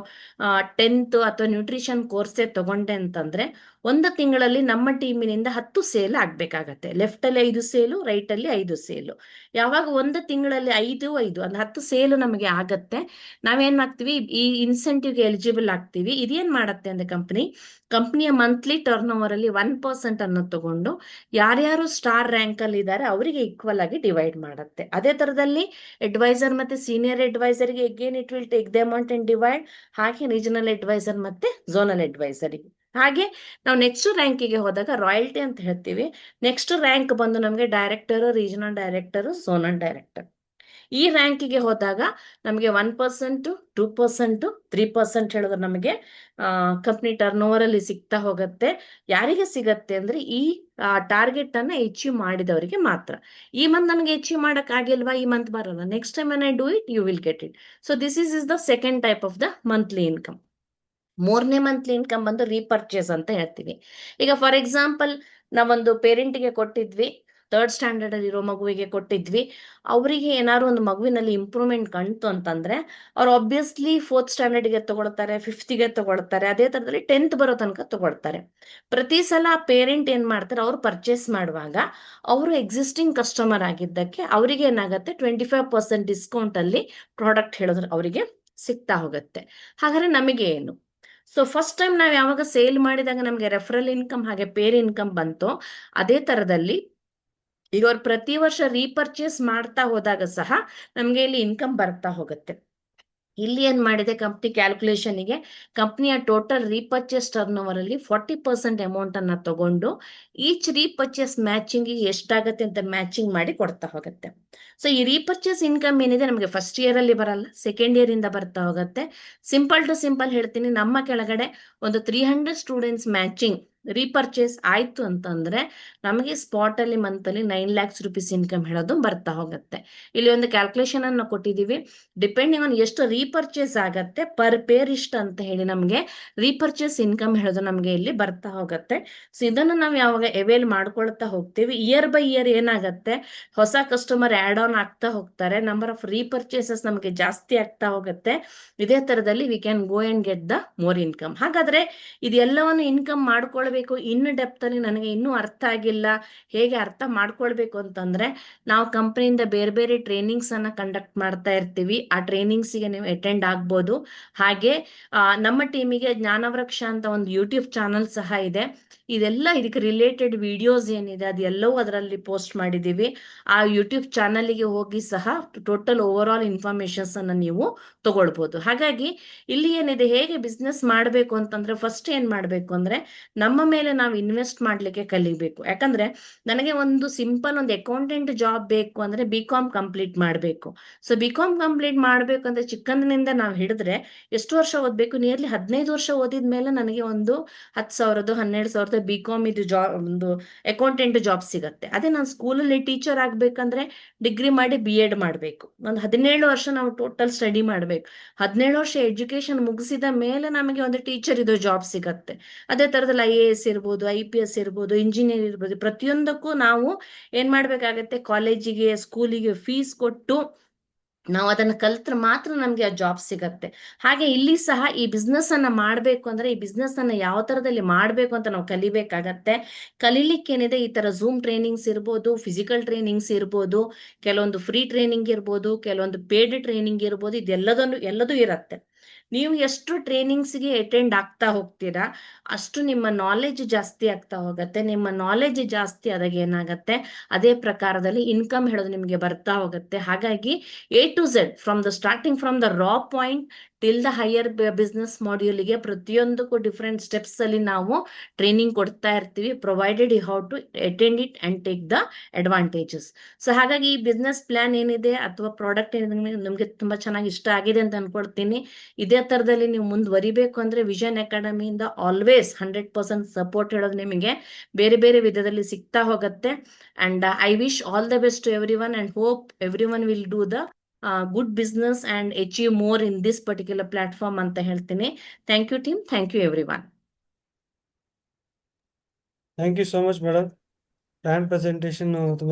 10th ಅಥವಾ ನ್ಯೂಟ್ರಿಷನ್ ಕೋರ್ಸೇ ತಗೊಂಡೆ ಅಂತಂದ್ರೆ ಒಂದು ತಿಂಗಳಲ್ಲಿ ನಮ್ಮ ಟೀಮಿನಿಂದ 10 ಸೇಲ್ ಆಗ್ಬೇಕಾಗತ್ತೆ. ಲೆಫ್ಟ್ ಅಲ್ಲಿ 5 ಸೇಲು, ರೈಟ್ ಅಲ್ಲಿ 5 ಸೇಲು. ಯಾವಾಗ ಒಂದು ತಿಂಗಳಲ್ಲಿ 5 ಅಂದ್ರೆ 10 ಸೇಲು ನಮಗೆ ಆಗತ್ತೆ, ನಾವೇನ್ ಮಾಡ್ತೀವಿ ಈ ಇನ್ಸೆಂಟಿವ್ಗೆ ಎಲಿಜಿಬಲ್ ಆಗ್ತೀವಿ. ಇದೇನ್ ಮಾಡತ್ತೆ ಅಂದ್ರೆ ಕಂಪನಿಯ ಮಂತ್ಲಿ ಟರ್ನ್ ಓವರ್ ಅಲ್ಲಿ 1% ಅನ್ನು ತಗೊಂಡು ಯಾರ್ಯಾರು ಸ್ಟಾರ್ ರ್ಯಾಂಕ್ ಅಲ್ಲಿ ಇದ್ದಾರೆ ಅವರಿಗೆ ಈಕ್ವಲ್ ಆಗಿ ಡಿವೈಡ್ ಮಾಡುತ್ತೆ. ಅದೇ ತರದಲ್ಲಿ ಅಡ್ವೈಸರ್ ಮತ್ತೆ ಸೀನಿಯರ್ ಅಡ್ವೈಸರ್ಗೆ again it will take the amount and divide. ಹಾಗೆ ರೀಜನಲ್ ಅಡ್ವೈಸರ್ ಮತ್ತೆ ಝೋನಲ್ ಅಡ್ವೈಸರ್ಗೆ. ಹಾಗೆ ನಾವು ನೆಕ್ಸ್ಟ್ ರ್ಯಾಂಕಿಗೆ ಹೋದಾಗ ರಾಯಲ್ಟಿ ಅಂತ ಹೇಳ್ತೀವಿ. ನೆಕ್ಸ್ಟ್ ರ್ಯಾಂಕ್ ಬಂದು ನಮಗೆ director, regional director, zonal director. ಈ ರ್ಯಾಂಕಿಗೆ ಹೋದಾಗ ನಮಗೆ 1%, 2%, 3% ಹೇಳಿದ್ರೆ ನಮಗೆ ಕಂಪ್ನಿ ಟರ್ನ್ ಓವರ್ ಅಲ್ಲಿ ಸಿಗ್ತಾ ಹೋಗುತ್ತೆ. ಯಾರಿಗೆ ಸಿಗತ್ತೆ ಅಂದ್ರೆ ಈ ಟಾರ್ಗೆಟ್ ಅನ್ನ ಅಚೀವ್ ಮಾಡಿದವರಿಗೆ ಮಾತ್ರ. ಈ ಮಂತ್ ನನಗೆ ಅಚೀವ್ ಮಾಡಕ್ ಆಗಿಲ್ವಾ, ಈ ಮಂತ್ ಬರಲ್ಲ, next time I do it you will get it. So this is the second type of the monthly income. ಮೂರನೇ ಮಂತ್ಲಿ ಇನ್ಕಮ್ ಬಂದು ರೀಪರ್ಚೇಸ್ ಅಂತ ಹೇಳ್ತೀವಿ. ಈಗ ಫಾರ್ ಎಕ್ಸಾಂಪಲ್ ನಾವೊಂದು ಪೇರೆಂಟ್ಗೆ ಕೊಟ್ಟಿದ್ವಿ, 3rd ಸ್ಟ್ಯಾಂಡರ್ಡ್ ಅಲ್ಲಿ ಇರೋ ಮಗುವಿಗೆ ಕೊಟ್ಟಿದ್ವಿ, ಅವರಿಗೆ ಏನಾದ್ರು ಒಂದು ಮಗುವಿನಲ್ಲಿ ಇಂಪ್ರೂವ್ಮೆಂಟ್ ಕಾಣ್ತು ಅಂತಂದ್ರೆ ಅವ್ರು ಆಬ್ವಿಯಸ್ಲಿ 4th ಸ್ಟ್ಯಾಂಡರ್ಡ್ಗೆ ತಗೊಳ್ತಾರೆ, 5th ತಗೊಳ್ತಾರೆ, ಅದೇ ತರದಲ್ಲಿ 10th ಬರೋ ತನಕ ತಗೊಳ್ತಾರೆ. ಪ್ರತಿ ಸಲ ಪೇರೆಂಟ್ ಏನ್ ಮಾಡ್ತಾರೆ, ಅವ್ರು ಪರ್ಚೇಸ್ ಮಾಡುವಾಗ ಅವರು ಎಕ್ಸಿಸ್ಟಿಂಗ್ ಕಸ್ಟಮರ್ ಆಗಿದ್ದಕ್ಕೆ ಅವರಿಗೆ ಏನಾಗುತ್ತೆ 25% ಡಿಸ್ಕೌಂಟ್ ಅಲ್ಲಿ ಪ್ರಾಡಕ್ಟ್ ಹೇಳಿದ್ರೆ ಅವರಿಗೆ ಸಿಗ್ತಾ ಹೋಗುತ್ತೆ. ಹಾಗಾದ್ರೆ ನಮಗೆ ಏನು? ಸೊ ಫಸ್ಟ್ ಟೈಮ್ ನಾವು ಯಾವಾಗ ಸೇಲ್ ಮಾಡಿದಾಗ ನಮಗೆ ರೆಫರಲ್ ಇನ್ಕಮ್ ಹಾಗೆ ಪೇರ್ ಇನ್ಕಮ್ ಬಂತು, ಅದೇ ತರದಲ್ಲಿ ಈಗ ಅವ್ರು ಪ್ರತಿ ವರ್ಷ ರೀಪರ್ಚೇಸ್ ಮಾಡ್ತಾ ಹೋದಾಗ ಸಹ ನಮಗೆ ಇಲ್ಲಿ ಇನ್ಕಮ್ ಬರ್ತಾ ಹೋಗುತ್ತೆ. ಇಲ್ಲಿ ಏನ್ ಮಾಡಿದೆ ಕಂಪ್ನಿ ಕ್ಯಾಲ್ಕುಲೇಷನ್ಗೆ, ಕಂಪ್ನಿಯ ಟೋಟಲ್ ರೀಪರ್ಚೇಸ್ ಟರ್ನ್ ಓವರ್ ಅಲ್ಲಿ 40% ಅಮೌಂಟ್ ಅನ್ನ ತಗೊಂಡು ಈಚ್ ರೀಪರ್ಚೇಸ್ ಮ್ಯಾಚಿಂಗ್ ಎಷ್ಟಾಗತ್ತೆ ಅಂತ ಮ್ಯಾಚಿಂಗ್ ಮಾಡಿ ಕೊಡ್ತಾ ಹೋಗುತ್ತೆ. ಸೊ ಈ ರೀಪರ್ಚೇಸ್ ಇನ್ಕಮ್ ಏನಿದೆ ನಮಗೆ ಫಸ್ಟ್ ಇಯರ್ ಅಲ್ಲಿ ಬರಲ್ಲ, ಸೆಕೆಂಡ್ ಇಯರ್ ಇಂದ ಬರ್ತಾ ಹೋಗುತ್ತೆ. ಸಿಂಪಲ್ ಟು ಸಿಂಪಲ್ ಹೇಳ್ತೀನಿ, ನಮ್ಮ ಕೆಳಗಡೆ ಒಂದು 300 ಸ್ಟೂಡೆಂಟ್ಸ್ ಮ್ಯಾಚಿಂಗ್ ರೀಪರ್ಚೇಸ್ ಆಯ್ತು ಅಂತಂದ್ರೆ ನಮಗೆ ಸ್ಪಾಟ್ ಅಲ್ಲಿ ಮಂತ್ ಅಲ್ಲಿ 9 lakhs rupees ಇನ್ಕಮ್ ಹೇಳೋದು ಬರ್ತಾ ಹೋಗುತ್ತೆ. ಇಲ್ಲಿ ಒಂದು ಕ್ಯಾಲ್ಕುಲೇಷನ್ ಅನ್ನು ಕೊಟ್ಟಿದೀವಿ, ಡಿಪೆಂಡಿಂಗ್ ಆನ್ ಎಷ್ಟು ರೀಪರ್ಚೇಸ್ ಆಗತ್ತೆ ಪರ್ ಪೇರ್ ಇಷ್ಟ ಅಂತ ಹೇಳಿ ನಮಗೆ ರೀಪರ್ಚೇಸ್ ಇನ್ಕಮ್ ಹೇಳೋದು ನಮಗೆ ಇಲ್ಲಿ ಬರ್ತಾ ಹೋಗುತ್ತೆ. ಸೊ ಇದನ್ನು ನಾವು ಯಾವಾಗ ಎವೇಲ್ ಮಾಡ್ಕೊಳ್ತಾ ಹೋಗ್ತೀವಿ, ಇಯರ್ ಬೈ ಇಯರ್ ಏನಾಗತ್ತೆ, ಹೊಸ ಕಸ್ಟಮರ್ ಆಡ್ ಆನ್ ಆಗ್ತಾ ಹೋಗ್ತಾರೆ, ನಂಬರ್ ಆಫ್ ರೀಪರ್ಚೇಸಸ್ ನಮಗೆ ಜಾಸ್ತಿ ಆಗ್ತಾ ಹೋಗುತ್ತೆ. ಇದೇ ತರದಲ್ಲಿ we can go and get the more income. ಹಾಗಾದ್ರೆ ಇದೆಲ್ಲವನ್ನು ಇನ್ಕಮ್ ಮಾಡ್ಕೊಳ್ಬೇಕು ಇನ್ ಡೆಪ್ತ್ ಅಲ್ಲಿ ನನಗೆ ಇನ್ನೂ ಅರ್ಥ ಆಗಿಲ್ಲ, ಹೇಗೆ ಅರ್ಥ ಮಾಡ್ಕೊಳ್ಬೇಕು ಅಂತಂದ್ರೆ ನಾವು ಕಂಪನಿಯಿಂದ ಬೇರೆ ಬೇರೆ ಟ್ರೈನಿಂಗ್ಸ್ ಅನ್ನ ಕಂಡಕ್ಟ್ ಮಾಡ್ತಾ ಇರ್ತೀವಿ. ಆ ಟ್ರೈನಿಂಗ್ಸ್ಗೆ ನೀವು ಅಟೆಂಡ್ ಆಗ್ಬೋದು. ಹಾಗೆ ನಮ್ಮ ಟೀಮಿಗೆ ಜ್ಞಾನವೃಕ್ಷ ಅಂತ ಒಂದು ಯೂಟ್ಯೂಬ್ ಚಾನಲ್ ಸಹ ಇದೆ. ಇದೆಲ್ಲ ಇದಕ್ಕೆ ರಿಲೇಟೆಡ್ ವಿಡಿಯೋಸ್ ಏನಿದೆ ಅದೆಲ್ಲವೂ ಅದರಲ್ಲಿ ಪೋಸ್ಟ್ ಮಾಡಿದ್ದೀವಿ. ಆ ಯೂಟ್ಯೂಬ್ ಚಾನಲ್ಗೆ ಹೋಗಿ ಸಹ ಟೋಟಲ್ ಓವರ್ ಆಲ್ ಇನ್ಫಾರ್ಮೇಶನ್ಸ್ ಅನ್ನ ನೀವು ತಗೊಳ್ಬಹುದು. ಹಾಗಾಗಿ ಇಲ್ಲಿ ಏನಿದೆ, ಹೇಗೆ ಬಿಸ್ನೆಸ್ ಮಾಡಬೇಕು ಅಂತಂದ್ರೆ ಫಸ್ಟ್ ಏನ್ ಮಾಡಬೇಕು ಅಂದ್ರೆ ನಮ್ಮ ಮೇಲೆ ನಾವು ಇನ್ವೆಸ್ಟ್ ಮಾಡ್ಲಿಕ್ಕೆ ಕಲಿಬೇಕು. ಯಾಕಂದ್ರೆ ನನಗೆ ಒಂದು ಸಿಂಪಲ್ ಒಂದು ಅಕೌಂಟೆಂಟ್ ಜಾಬ್ ಬೇಕು ಅಂದ್ರೆ ಬಿ.ಕಾಮ್ ಕಂಪ್ಲೀಟ್ ಮಾಡಬೇಕು. ಸೊ ಬಿ.ಕಾಮ್ ಕಂಪ್ಲೀಟ್ ಮಾಡ್ಬೇಕು ಅಂದ್ರೆ ಚಿಕ್ಕಂದಿನಿಂದ ನಾವು ಹಿಡಿದ್ರೆ ಎಷ್ಟು ವರ್ಷ ಓದ್ಬೇಕು, ನಿಯರ್ಲಿ 15 ವರ್ಷ ಓದಿದ ಮೇಲೆ ನನಗೆ ಒಂದು 10,000 12,000 ಬಿ.ಕಾಮ್ ಇದು ಜಾಬ್, ಒಂದು ಅಕೌಂಟೆಂಟ್ ಜಾಬ್ ಸಿಗತ್ತೆ. ಅದೇ ನಾನು ಸ್ಕೂಲಲ್ಲಿ ಟೀಚರ್ ಆಗ್ಬೇಕಂದ್ರೆ ಡಿಗ್ರಿ ಮಾಡಿ B.Ed ಮಾಡಬೇಕು. ಒಂದು 17 ವರ್ಷ ನಾವು ಟೋಟಲ್ ಸ್ಟಡಿ ಮಾಡಬೇಕು. 17 ವರ್ಷ ಎಜುಕೇಶನ್ ಮುಗಿಸಿದ ಮೇಲೆ ನಮಗೆ ಒಂದು ಟೀಚರ್ ಇದು ಜಾಬ್ ಸಿಗತ್ತೆ. ಅದೇ ತರದಲ್ಲಿ IAS ಇರ್ಬೋದು, IPS ಇರ್ಬೋದು, ಇಂಜಿನಿಯರ್ ಇರ್ಬೋದು, ಪ್ರತಿಯೊಂದಕ್ಕೂ ನಾವು ಏನ್ ಮಾಡ್ಬೇಕಾಗತ್ತೆ, ಕಾಲೇಜಿಗೆ ಸ್ಕೂಲಿಗೆ ಫೀಸ್ ಕೊಟ್ಟು ನಾವು ಅದನ್ನ ಕಲ್ತ್ರೆ ಮಾತ್ರ ನಮ್ಗೆ ಆ ಜಾಬ್ ಸಿಗತ್ತೆ. ಹಾಗೆ ಇಲ್ಲಿ ಸಹ ಈ ಬಿಸ್ನೆಸ್ ಅನ್ನ ಮಾಡ್ಬೇಕು ಅಂದ್ರೆ ಈ ಬಿಸ್ನೆಸ್ ಅನ್ನ ಯಾವ ತರದಲ್ಲಿ ಮಾಡ್ಬೇಕು ಅಂತ ನಾವು ಕಲಿಬೇಕಾಗತ್ತೆ. ಕಲೀಲಿಕ್ಕೇನಿದೆ, ಈ ತರ ಝೂಮ್ ಟ್ರೈನಿಂಗ್ಸ್ ಇರ್ಬೋದು, ಫಿಸಿಕಲ್ ಟ್ರೈನಿಂಗ್ಸ್ ಇರ್ಬೋದು, ಕೆಲವೊಂದು ಫ್ರೀ ಟ್ರೈನಿಂಗ್ ಇರ್ಬೋದು, ಕೆಲವೊಂದು ಪೇಡ್ ಟ್ರೈನಿಂಗ್ ಇರ್ಬೋದು, ಎಲ್ಲದೂ ಇರತ್ತೆ. ನೀವು ಎಷ್ಟು ಟ್ರೈನಿಂಗ್ಸ್ಗೆ ಅಟೆಂಡ್ ಆಗ್ತಾ ಹೋಗ್ತೀರಾ ಅಷ್ಟು ನಿಮ್ಮ ನಾಲೆಜ್ ಜಾಸ್ತಿ ಆಗ್ತಾ ಹೋಗುತ್ತೆ. ನಿಮ್ಮ ನಾಲೆಜ್ ಜಾಸ್ತಿ ಆದಾಗ ಏನಾಗತ್ತೆ, ಅದೇ ಪ್ರಕಾರದಲ್ಲಿ ಇನ್ಕಮ್ ಹೇಳೋದು ನಿಮಗೆ ಬರ್ತಾ ಹೋಗುತ್ತೆ. ಹಾಗಾಗಿ A to Z, from the starting from the raw point till the higher business ಮಾಡ್ಯೂಲ್ಗೆ ಪ್ರತಿಯೊಂದಕ್ಕೂ ಡಿಫ್ರೆಂಟ್ ಸ್ಟೆಪ್ಸ್ ಅಲ್ಲಿ ನಾವು ಟ್ರೈನಿಂಗ್ ಕೊಡ್ತಾ ಇರ್ತೀವಿ, provided you how to attend it and take the advantages. So ಹಾಗಾಗಿ ಈ ಬಿಸ್ನೆಸ್ ಪ್ಲಾನ್ ಏನಿದೆ ಅಥವಾ ಪ್ರಾಡಕ್ಟ್ ಏನಿದೆ ನಿಮಗೆ ತುಂಬಾ ಚೆನ್ನಾಗಿ ಇಷ್ಟ ಆಗಿದೆ ಅಂತ ಅನ್ಕೊಳ್ತೀನಿ. ಇದೇ ತರದಲ್ಲಿ ನೀವು ಮುಂದುವರಿಬೇಕು ಅಂದ್ರೆ ವಿಷನ್ ಅಕಾಡೆಮಿಯಿಂದ ಆಲ್ವೇಸ್ 100% ಸಪೋರ್ಟ್ ಹೇಳೋದು ನಿಮಗೆ ಬೇರೆ ಬೇರೆ ವಿಧದಲ್ಲಿ ಸಿಗ್ತಾ ಹೋಗುತ್ತೆ. And I wish all the best to every one and hope every one will do the good business and achieve more in this particular platform ಅಂತ ಹೇಳ್ತೀನಿ. Thank you team, thank you every one. Thank you so much madam. Plan presentation ತುಂಬಾ